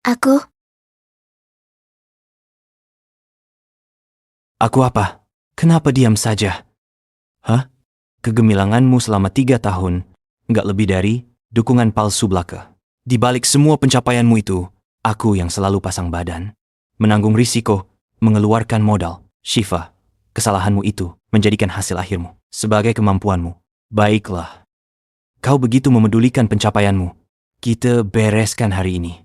Aku apa? Kenapa diam saja? Hah? Kegemilanganmu selama 3 tahun, nggak lebih dari dukungan palsu belaka. Di balik semua pencapaianmu itu, aku yang selalu pasang badan, menanggung risiko, mengeluarkan modal. Shiva, kesalahanmu itu menjadikan hasil akhirmu sebagai kemampuanmu. Baiklah, kau begitu memedulikan pencapaianmu. Kita bereskan hari ini.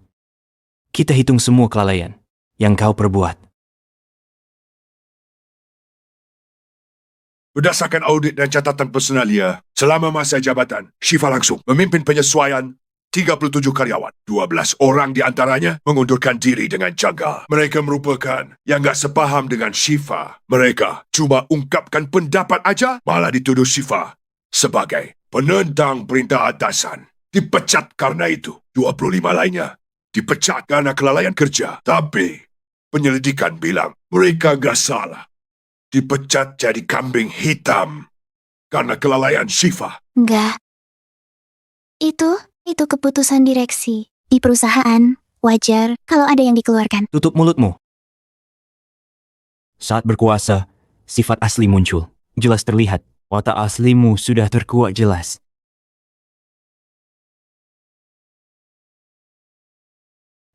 Kita hitung semua kelalaian yang kau perbuat. Berdasarkan audit dan catatan personalia, selama masa jabatan, Shiva langsung memimpin penyesuaian 37 karyawan. 12 orang di antaranya mengundurkan diri dengan janggal. Mereka merupakan yang gak sepaham dengan Shiva. Mereka cuma ungkapkan pendapat aja, malah dituduh Shiva sebagai penentang perintah atasan. Dipecat karena itu. 25 lainnya dipecat karena kelalaian kerja. Tapi penyelidikan bilang mereka nggak salah. Dipecat jadi kambing hitam karena kelalaian Shiva. Enggak. Itu keputusan direksi. Di perusahaan, wajar kalau ada yang dikeluarkan. Tutup mulutmu. Saat berkuasa, sifat asli muncul. Jelas terlihat, watak aslimu sudah terkuak jelas.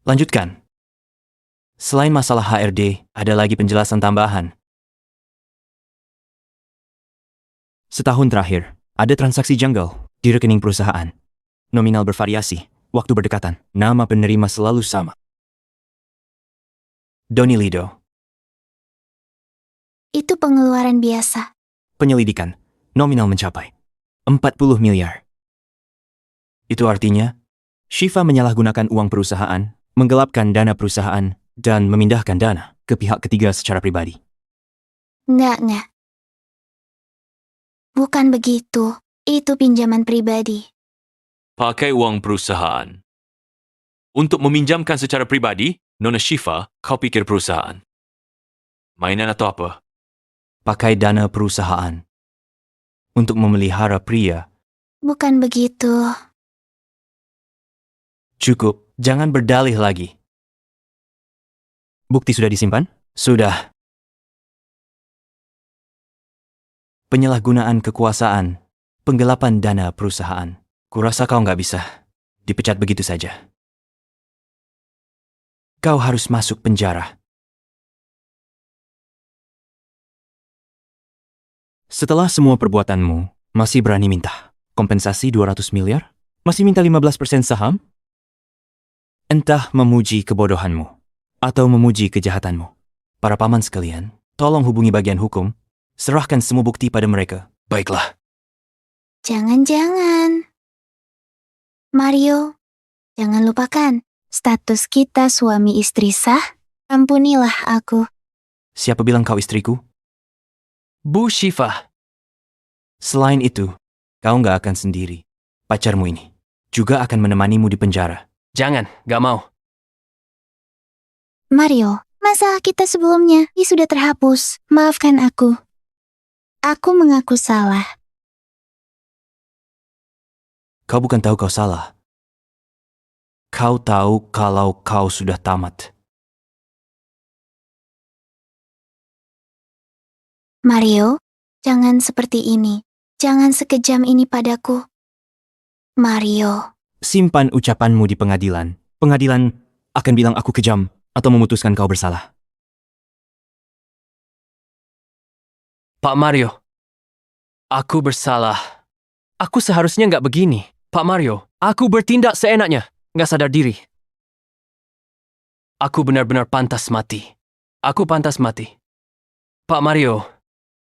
Lanjutkan. Selain masalah HRD, ada lagi penjelasan tambahan. Setahun terakhir, ada transaksi janggal di rekening perusahaan. Nominal bervariasi, waktu berdekatan, nama penerima selalu sama. Donny Lido. Itu pengeluaran biasa. Penyelidikan, nominal mencapai 40 miliar. Itu artinya, Shiva menyalahgunakan uang perusahaan, menggelapkan dana perusahaan, dan memindahkan dana ke pihak ketiga secara pribadi. Enggak. Bukan begitu. Itu pinjaman pribadi. Pakai uang perusahaan. Untuk meminjamkan secara pribadi, Nona Shiva, kau pikir perusahaan. Mainan atau apa? Pakai dana perusahaan untuk memelihara pria. Bukan begitu. Cukup, jangan berdalih lagi. Bukti sudah disimpan? Sudah. Penyalahgunaan kekuasaan, penggelapan dana perusahaan. Kurasa kau nggak bisa dipecat begitu saja. Kau harus masuk penjara. Setelah semua perbuatanmu, masih berani minta kompensasi 200 miliar? Masih minta 15% saham? Entah memuji kebodohanmu atau memuji kejahatanmu. Para paman sekalian, tolong hubungi bagian hukum, serahkan semua bukti pada mereka. Baiklah. Jangan. Mario, jangan lupakan, status kita suami istri sah. Ampunilah aku. Siapa bilang kau istriku? Bu Shiva. Selain itu, kau nggak akan sendiri. Pacarmu ini juga akan menemanimu di penjara. Jangan, gak mau. Mario, masalah kita sebelumnya sudah terhapus. Maafkan aku. Aku mengaku salah. Kau bukan tahu kau salah. Kau tahu kalau kau sudah tamat. Mario, jangan seperti ini. Jangan sekejam ini padaku. Mario. Simpan ucapanmu di pengadilan. Pengadilan akan bilang aku kejam atau memutuskan kau bersalah. Pak Mario. Aku bersalah. Aku seharusnya nggak begini. Pak Mario, aku bertindak seenaknya. Nggak sadar diri. Aku benar-benar pantas mati. Aku pantas mati. Pak Mario,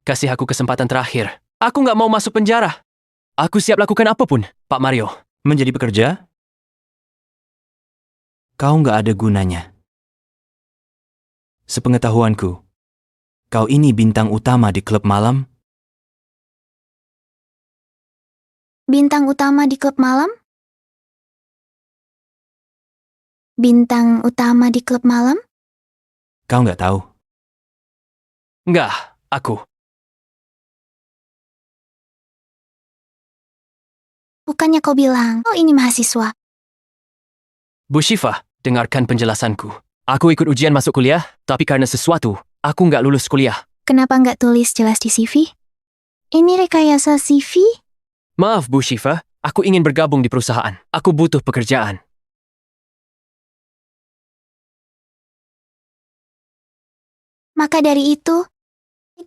kasih aku kesempatan terakhir. Aku nggak mau masuk penjara. Aku siap lakukan apapun, Pak Mario. Menjadi pekerja? Kau nggak ada gunanya. Sepengetahuanku, kau ini bintang utama di klub malam. Bintang utama di klub malam? Bintang utama di klub malam? Kau nggak tahu. Nggak, aku. Bukannya kau bilang, oh ini mahasiswa. Bu Shiva, dengarkan penjelasanku. Aku ikut ujian masuk kuliah, tapi karena sesuatu, aku nggak lulus kuliah. Kenapa nggak tulis jelas di CV? Ini rekayasa CV? Maaf Bu Shiva, aku ingin bergabung di perusahaan. Aku butuh pekerjaan. Maka dari itu,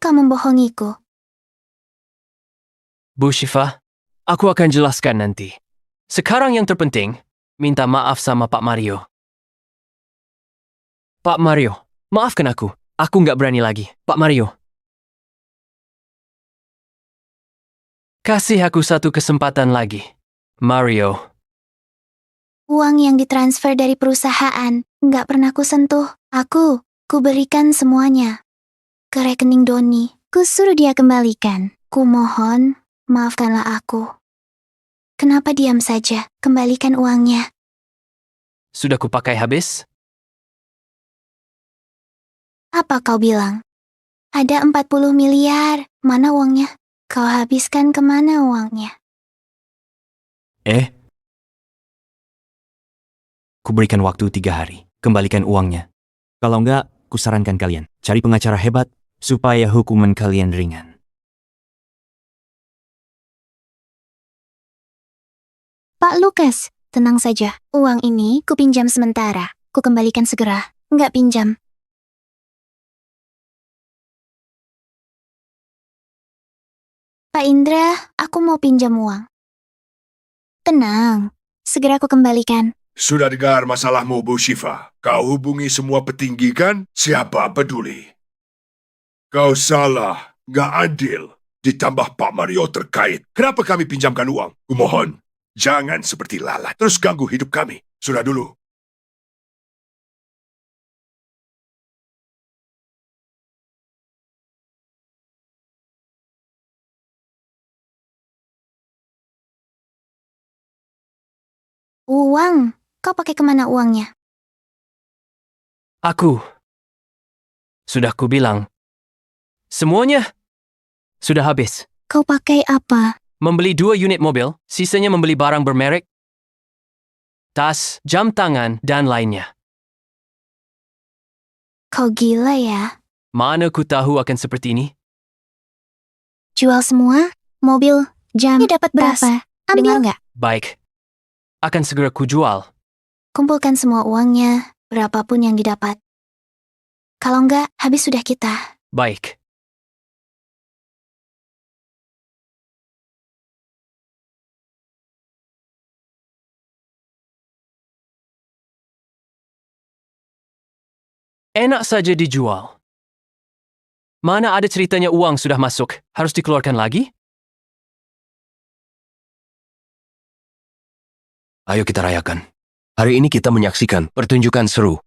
kau membohongiku. Bu Shiva, aku akan jelaskan nanti. Sekarang yang terpenting, minta maaf sama Pak Mario. Pak Mario, maafkan aku. Aku nggak berani lagi. Pak Mario. Kasih aku satu kesempatan lagi. Mario. Uang yang ditransfer dari perusahaan nggak pernah kusentuh. Ku berikan semuanya ke rekening Donny. Ku suruh dia kembalikan. Ku mohon, maafkanlah aku. Kenapa diam saja? Kembalikan uangnya. Sudah kupakai habis? Apa kau bilang? Ada 40 miliar. Mana uangnya? Kau habiskan kemana uangnya? Kuberikan waktu 3 hari. Kembalikan uangnya. Kalau enggak, kusarankan kalian cari pengacara hebat supaya hukuman kalian ringan. Pak Lukas, tenang saja. Uang ini kupinjam sementara. Kukembalikan segera. Nggak pinjam. Pak Indra, aku mau pinjam uang. Tenang, segera aku kembalikan. Sudah dengar masalahmu, Bu Shiva. Kau hubungi semua petinggi kan? Siapa peduli? Kau salah, nggak adil. Ditambah Pak Mario terkait. Kenapa kami pinjamkan uang? Kumohon, jangan seperti lalat. Terus ganggu hidup kami. Sudah dulu. Uang? Kau pakai kemana uangnya? Aku. Sudah kubilang. Semuanya sudah habis. Kau pakai apa? Membeli 2 unit mobil, sisanya membeli barang bermerek, tas, jam tangan, dan lainnya. Kau gila ya? Mana ku tahu akan seperti ini? Jual semua? Mobil, jam, dapat berapa? Dengar nggak? Baik. Akan segera kujual. Kumpulkan semua uangnya, berapapun yang didapat. Kalau nggak, habis sudah kita. Baik. Enak saja dijual. Mana ada ceritanya uang sudah masuk, harus dikeluarkan lagi? Ayo kita rayakan. Hari ini kita menyaksikan pertunjukan seru.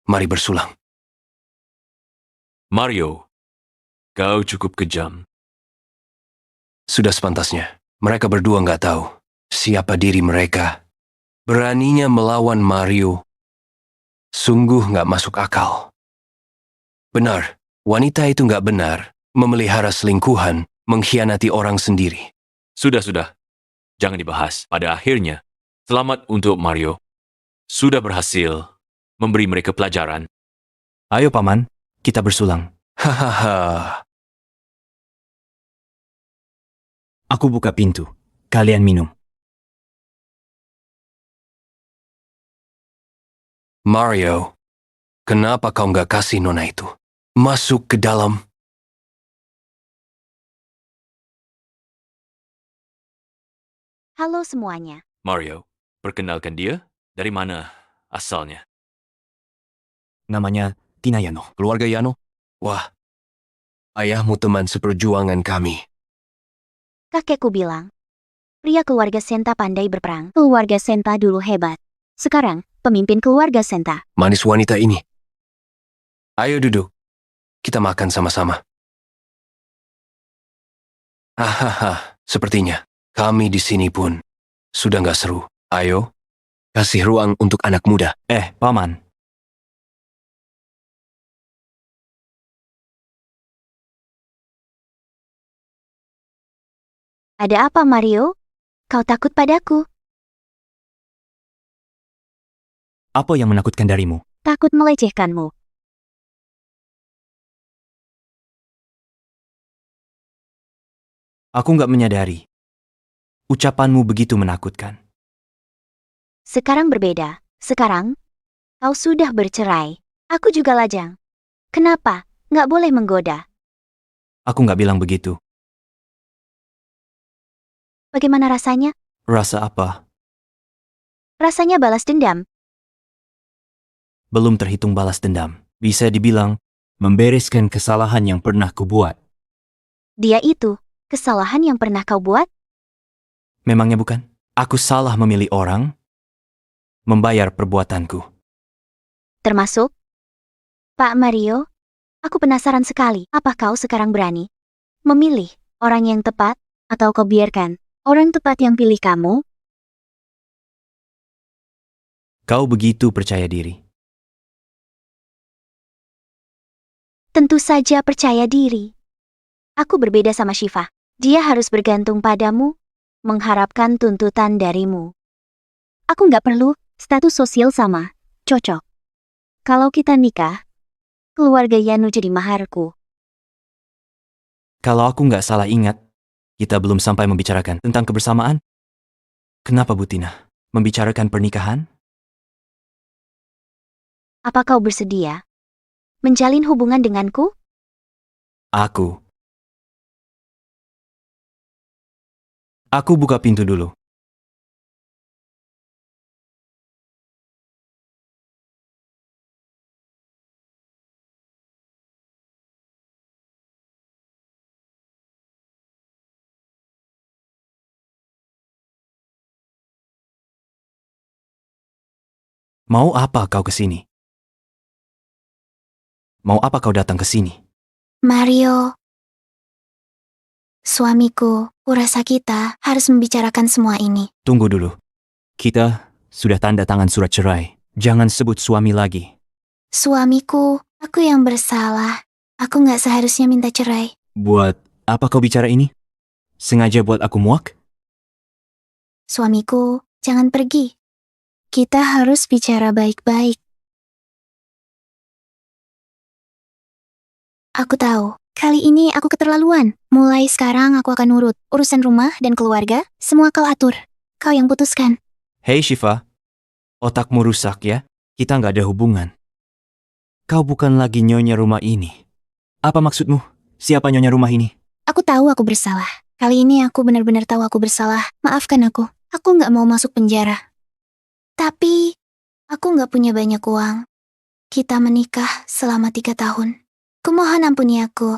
Mari bersulang. Mario, kau cukup kejam. Sudah sepantasnya. Mereka berdua nggak tahu siapa diri mereka. Beraninya melawan Mario. Sungguh nggak masuk akal. Benar, wanita itu nggak benar. Memelihara selingkuhan, mengkhianati orang sendiri. Sudah. Jangan dibahas. Pada akhirnya, selamat untuk Mario. Sudah berhasil memberi mereka pelajaran. Ayo Paman, kita bersulang. Hahaha. Aku buka pintu. Kalian minum. Mario, kenapa kau nggak kasih nona itu masuk ke dalam? Halo semuanya. Mario, perkenalkan dia. Dari mana asalnya? Namanya Tina Yano. Keluarga Yano? Wah, ayahmu teman seperjuangan kami. Kakekku bilang, pria keluarga Senta pandai berperang. Keluarga Senta dulu hebat. Sekarang, pemimpin keluarga Senta. Manis wanita ini. Ayo duduk. Kita makan sama-sama. Hahaha, sepertinya kami di sini pun sudah nggak seru. Ayo, kasih ruang untuk anak muda. Paman. Ada apa, Mario? Kau takut padaku? Apa yang menakutkan darimu? Takut melecehkanmu. Aku nggak menyadari. Ucapanmu begitu menakutkan. Sekarang berbeda. Sekarang, kau sudah bercerai. Aku juga lajang. Kenapa? Nggak boleh menggoda. Aku nggak bilang begitu. Bagaimana rasanya? Rasa apa? Rasanya balas dendam. Belum terhitung balas dendam. Bisa dibilang, membereskan kesalahan yang pernah kubuat. Dia itu, kesalahan yang pernah kau buat? Memangnya bukan? Aku salah memilih orang, membayar perbuatanku. Termasuk? Pak Mario, aku penasaran sekali. Apa kau sekarang berani memilih orang yang tepat, atau kau biarkan orang tepat yang pilih kamu? Kau begitu percaya diri. Tentu saja percaya diri. Aku berbeda sama Shiva. Dia harus bergantung padamu, mengharapkan tuntutan darimu. Aku nggak perlu, status sosial sama, cocok. Kalau kita nikah, keluarga Yanu jadi maharku. Kalau aku nggak salah ingat, kita belum sampai membicarakan tentang kebersamaan. Kenapa Butina? Membicarakan pernikahan? Apa kau bersedia menjalin hubungan denganku? Aku buka pintu dulu. Mau apa kau kesini? Mau apa kau datang ke sini? Mario, suamiku, kurasa kita harus membicarakan semua ini. Tunggu dulu. Kita sudah tanda tangan surat cerai. Jangan sebut suami lagi. Suamiku, aku yang bersalah. Aku nggak seharusnya minta cerai. Buat apa kau bicara ini? Sengaja buat aku muak? Suamiku, jangan pergi. Kita harus bicara baik-baik. Aku tahu, kali ini aku keterlaluan. Mulai sekarang aku akan nurut. Urusan rumah dan keluarga, semua kau atur. Kau yang putuskan. Hei Shiva, otakmu rusak ya? Kita nggak ada hubungan. Kau bukan lagi nyonya rumah ini. Apa maksudmu? Siapa nyonya rumah ini? Aku tahu aku bersalah. Kali ini aku benar-benar tahu aku bersalah. Maafkan aku. Aku nggak mau masuk penjara. Tapi, aku nggak punya banyak uang. Kita menikah selama 3 tahun. Kumohon ampuni aku.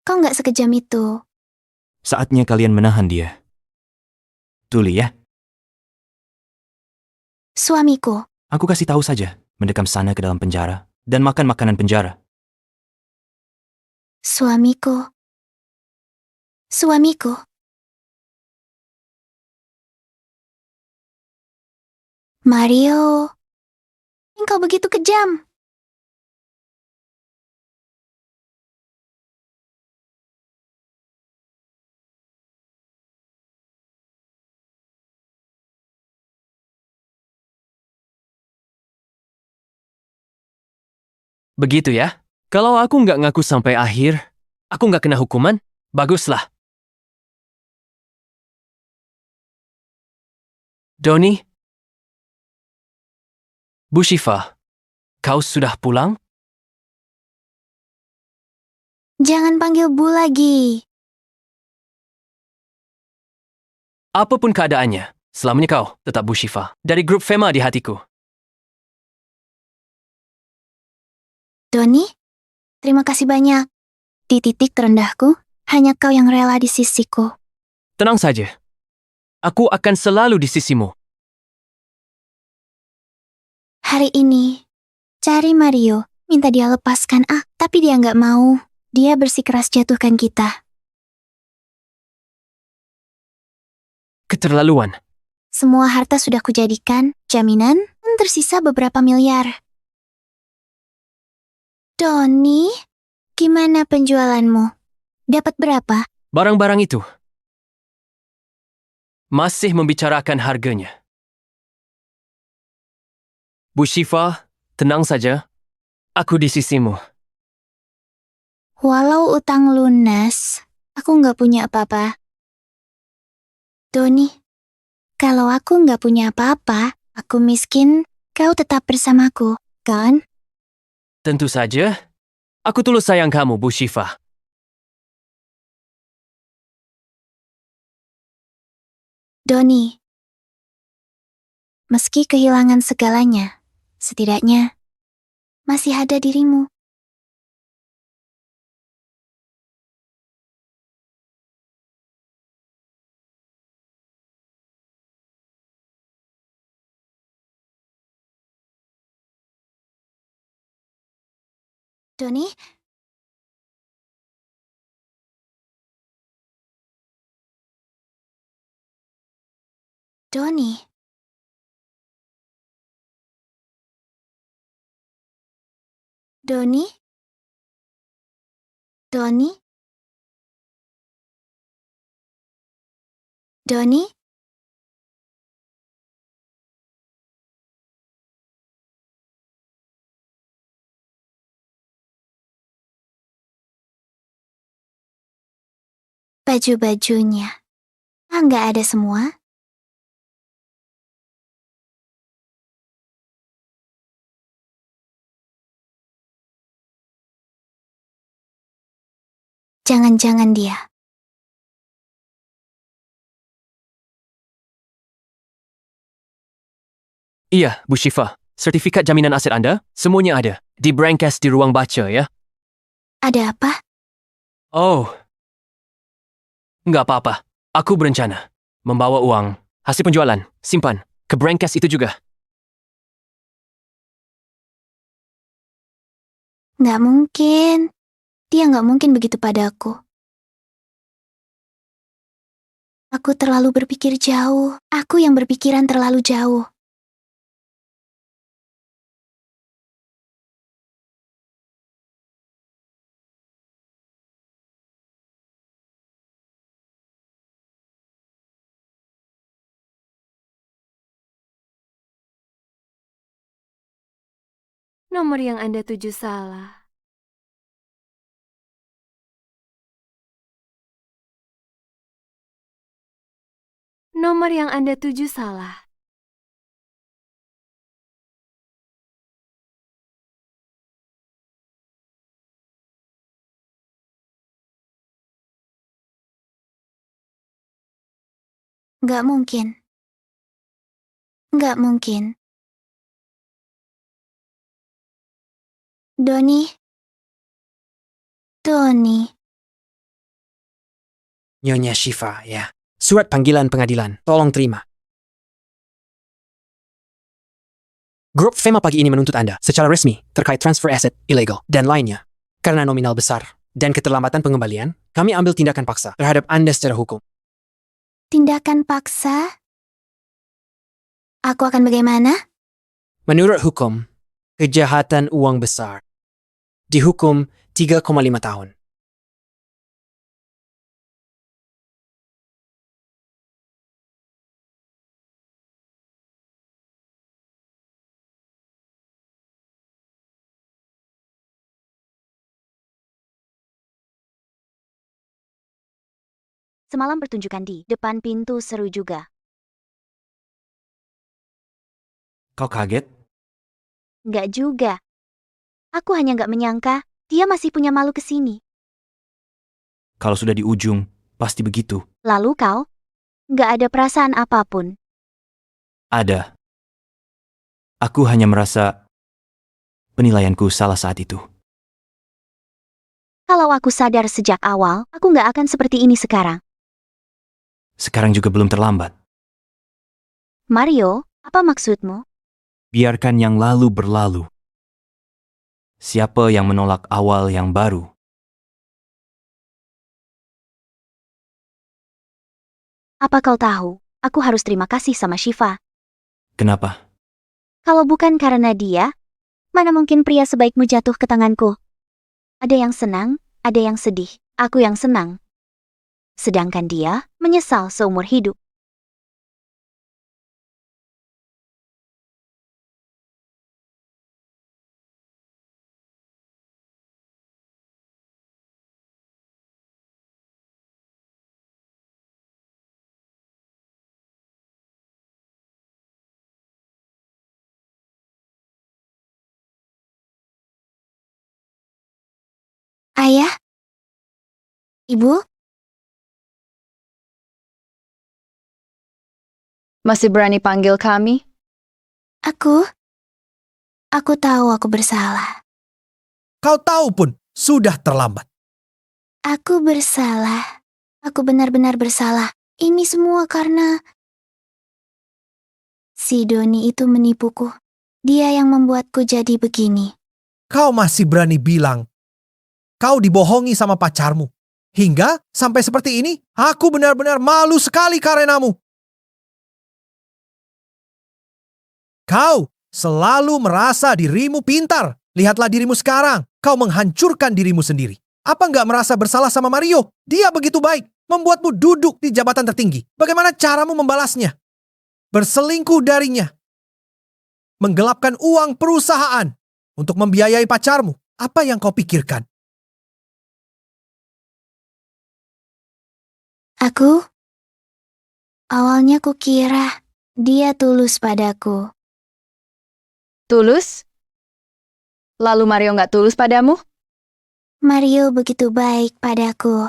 Kau nggak sekejam itu. Saatnya kalian menahan dia. Tuli ya, Suamiku, aku kasih tahu saja. Mendekam sana ke dalam penjara. Dan makan makanan penjara. suamiku. Suamiku. Mario, engkau begitu kejam. Begitu ya? Kalau aku nggak ngaku sampai akhir, aku nggak kena hukuman? Baguslah. Doni? Bu Shiva, kau sudah pulang? Jangan panggil Bu lagi. Apapun keadaannya, selamanya kau tetap Bu Shiva. Dari grup Fema di hatiku. Doni, terima kasih banyak. Di titik terendahku, hanya kau yang rela di sisiku. Tenang saja. Aku akan selalu di sisimu. Hari ini, cari Mario, minta dia lepaskan tapi dia nggak mau. Dia bersikeras jatuhkan kita. Keterlaluan. Semua harta sudah kujadikan, jaminan, dan tersisa beberapa miliar. Doni, gimana penjualanmu? Dapat berapa? Barang-barang itu. Masih membicarakan harganya. Bu Shiva, tenang saja. Aku di sisimu. Walau utang lunas, aku nggak punya apa-apa. Doni, kalau aku nggak punya apa-apa, aku miskin, kau tetap bersamaku, kan? Tentu saja. Aku tulus sayang kamu, Bu Shiva. Doni, meski kehilangan segalanya, setidaknya masih ada dirimu. Doni? Doni? Doni? Doni? Doni? Baju-bajunya. Nggak ada semua? Jangan-jangan dia. Iya, Bu Shifa. Sertifikat jaminan aset Anda, semuanya ada. Di brankas di ruang baca, ya. Ada apa? Oh. Nggak apa-apa. Aku berencana membawa uang, hasil penjualan, simpan, ke brankas itu juga. Nggak mungkin. Dia nggak mungkin begitu padaku. Aku terlalu berpikir jauh. Aku yang berpikiran terlalu jauh. Nomor yang Anda tuju salah. Nomor yang Anda tuju salah. Nggak mungkin. Nggak mungkin. Doni. Doni. Nyonya Shifa, ya. Surat panggilan pengadilan, tolong terima. Grup Fema pagi ini menuntut Anda secara resmi terkait transfer aset ilegal dan lainnya. Karena nominal besar dan keterlambatan pengembalian, kami ambil tindakan paksa terhadap Anda secara hukum. Tindakan paksa? Aku akan bagaimana? Menurut hukum, kejahatan uang besar dihukum 3,5 tahun. Semalam pertunjukan di depan pintu seru juga. Kau kaget? Nggak juga. Aku hanya nggak menyangka dia masih punya malu ke sini. Kalau sudah di ujung, pasti begitu. Lalu kau? Nggak ada perasaan apapun. Ada. Aku hanya merasa penilaianku salah saat itu. Kalau aku sadar sejak awal, aku nggak akan seperti ini sekarang. Sekarang juga belum terlambat. Mario, apa maksudmu? Biarkan yang lalu berlalu. Siapa yang menolak awal yang baru? Apa kau tahu, aku harus terima kasih sama Shifa. Kenapa? Kalau bukan karena dia, mana mungkin pria sebaikmu jatuh ke tanganku? Ada yang senang, ada yang sedih. Aku yang senang. Sedangkan dia menyesal seumur hidup. Ayah? Ibu? Masih berani panggil kami? Aku tahu aku bersalah. Kau tahu pun, sudah terlambat. Aku bersalah. Aku benar-benar bersalah. Ini semua karena si Doni itu menipuku. Dia yang membuatku jadi begini. Kau masih berani bilang kau dibohongi sama pacarmu. Hingga sampai seperti ini, aku benar-benar malu sekali karenamu. Kau selalu merasa dirimu pintar Lihatlah dirimu sekarang. Kau menghancurkan dirimu sendiri. Apa nggak merasa bersalah sama Mario? Dia begitu baik, membuatmu duduk di jabatan tertinggi. Bagaimana caramu membalasnya? Berselingkuh darinya. Menggelapkan uang perusahaan untuk membiayai pacarmu. Apa yang kau pikirkan? Awalnya kukira dia tulus padaku. Tulus? Lalu Mario nggak tulus padamu? Mario begitu baik padaku.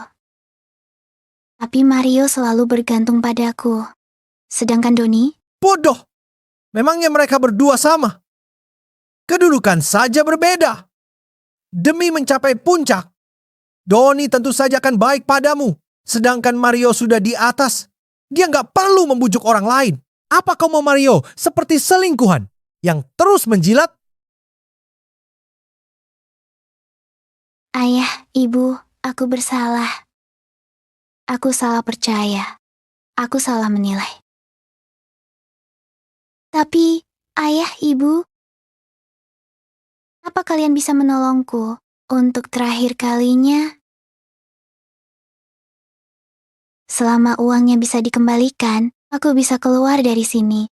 Tapi Mario selalu bergantung padaku. Sedangkan Doni, Bodoh. Memangnya mereka berdua sama? Kedudukan saja berbeda. Demi mencapai puncak, Doni tentu saja akan baik padamu. Sedangkan Mario sudah di atas. Dia nggak perlu membujuk orang lain. Apa kau mau Mario seperti selingkuhan yang terus menjilat? Ayah, Ibu, aku bersalah. Aku salah percaya. Aku salah menilai. Tapi, Ayah, Ibu, apa kalian bisa menolongku untuk terakhir kalinya? Selama uangnya bisa dikembalikan, aku bisa keluar dari sini.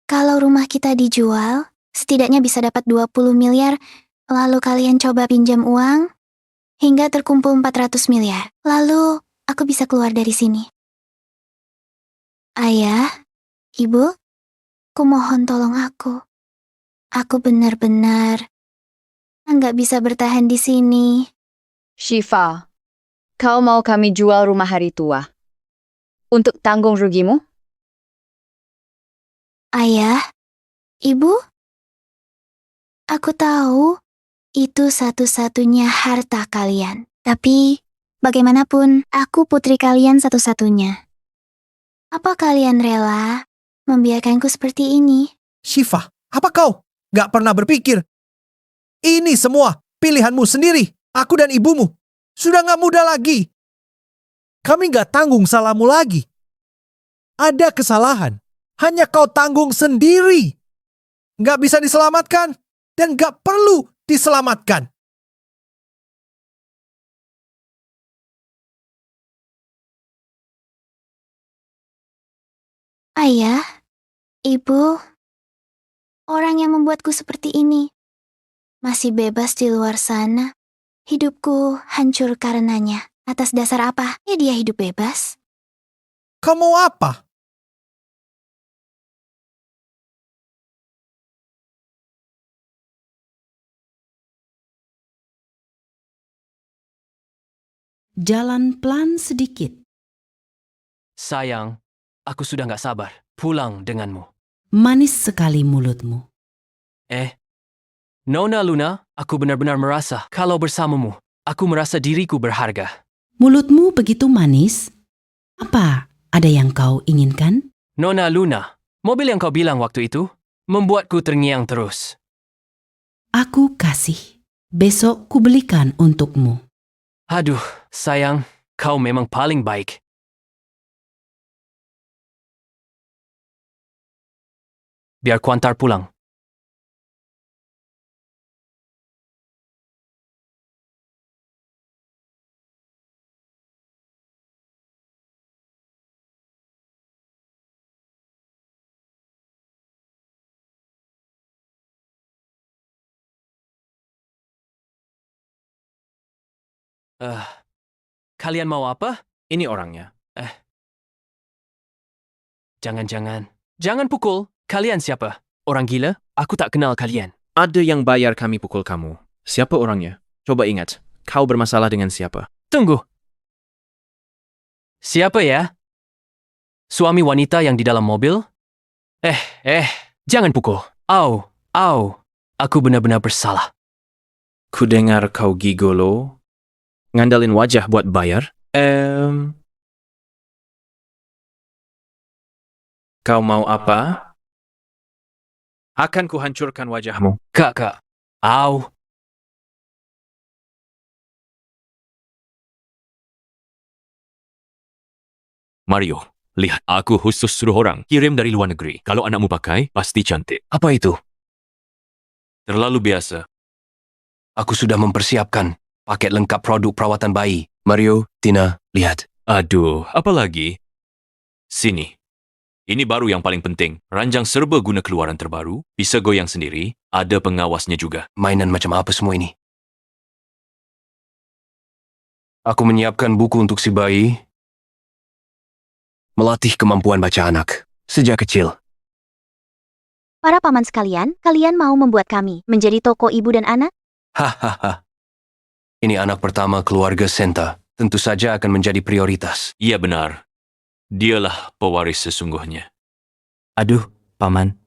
Kalau rumah kita dijual, setidaknya bisa dapat 20 miliar, lalu kalian coba pinjam uang, hingga terkumpul 400 miliar. Lalu, aku bisa keluar dari sini. Ayah, Ibu, kumohon tolong aku. Aku benar-benar nggak bisa bertahan di sini. Shiva, kau mau kami jual rumah hari tua? Untuk tanggung rugimu? Ayah, Ibu, aku tahu itu satu-satunya harta kalian. Tapi, bagaimanapun, aku putri kalian satu-satunya. Apa kalian rela membiarkanku seperti ini? Shiva, apa kau nggak pernah berpikir? Ini semua pilihanmu sendiri. Aku dan ibumu sudah nggak muda lagi. Kami nggak tanggung salahmu lagi. Ada kesalahan, hanya kau tanggung sendiri. Nggak bisa diselamatkan dan nggak perlu diselamatkan. Ayah, Ibu, orang yang membuatku seperti ini masih bebas di luar sana. Hidupku hancur karenanya. Atas dasar apa? Ya dia hidup bebas. Kau mau apa? Jalan pelan sedikit. Sayang, aku sudah nggak sabar pulang denganmu. Manis sekali mulutmu. Nona Luna, aku benar-benar merasa kalau bersamamu, aku merasa diriku berharga. Mulutmu begitu manis. Apa ada yang kau inginkan? Nona Luna, mobil yang kau bilang waktu itu membuatku terngiang terus. Aku kasih. Besok kubelikan untukmu. Aduh, sayang, kau memang paling baik. Biar ku antar pulang. Kalian mau apa? Ini orangnya. Jangan pukul. Kalian siapa? Orang gila? Aku tak kenal kalian. Ada yang bayar kami pukul kamu. Siapa orangnya? Coba ingat, kau bermasalah dengan siapa? Tunggu. Siapa ya? Suami wanita yang di dalam mobil? Jangan pukul. Au. Aku benar-benar bersalah. Ku dengar kau gigolo. Ngandalin wajah buat bayar? Kau mau apa? Akan ku hancurkan wajahmu. Kak. Au. Mario, lihat, aku khusus suruh orang kirim dari luar negeri. Kalau anakmu pakai, pasti cantik. Apa itu? Terlalu biasa. Aku sudah mempersiapkan paket lengkap produk perawatan bayi. Mario, Tina, lihat. Aduh, apa lagi? Sini. Ini baru yang paling penting. Ranjang serba guna keluaran terbaru, bisa goyang sendiri, ada pengawasnya juga. Mainan macam apa semua ini? Aku menyiapkan buku untuk si bayi. Melatih kemampuan baca anak sejak kecil. Para paman sekalian, kalian mau membuat kami menjadi toko ibu dan anak? Hahaha. Ini anak pertama keluarga Senta. Tentu saja akan menjadi prioritas. Iya benar. Dialah pewaris sesungguhnya. Aduh, Paman.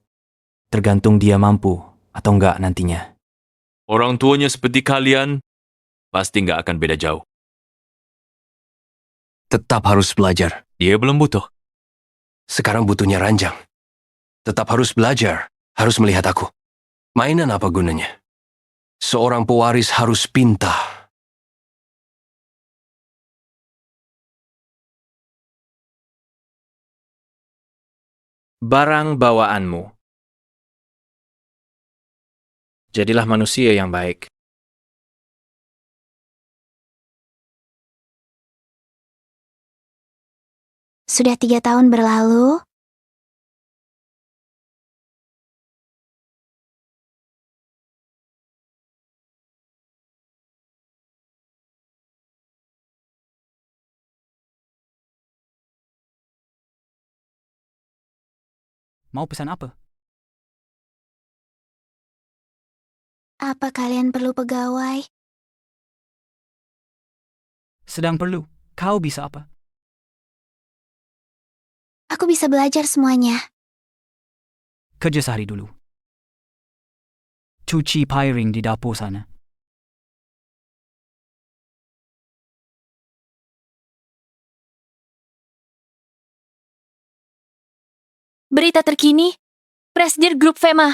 Tergantung dia mampu atau enggak nantinya. Orang tuanya seperti kalian, pasti nggak akan beda jauh. Tetap harus belajar. Dia belum butuh. Sekarang butuhnya ranjang. Tetap harus belajar. Harus melihat aku. Mainan apa gunanya? Seorang pewaris harus pintar. Barang bawaanmu. Jadilah manusia yang baik. Sudah 3 tahun berlalu, Mau pesan apa? apa kalian perlu pegawai? Sedang perlu. Kau bisa apa? Aku bisa belajar semuanya. Kerja sehari dulu. Cuci piring di dapur sana. Berita terkini, Presidir Grup Fema.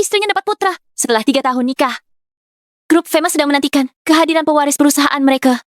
Istrinya dapat putra setelah 3 tahun nikah. Grup Fema sedang menantikan kehadiran pewaris perusahaan mereka.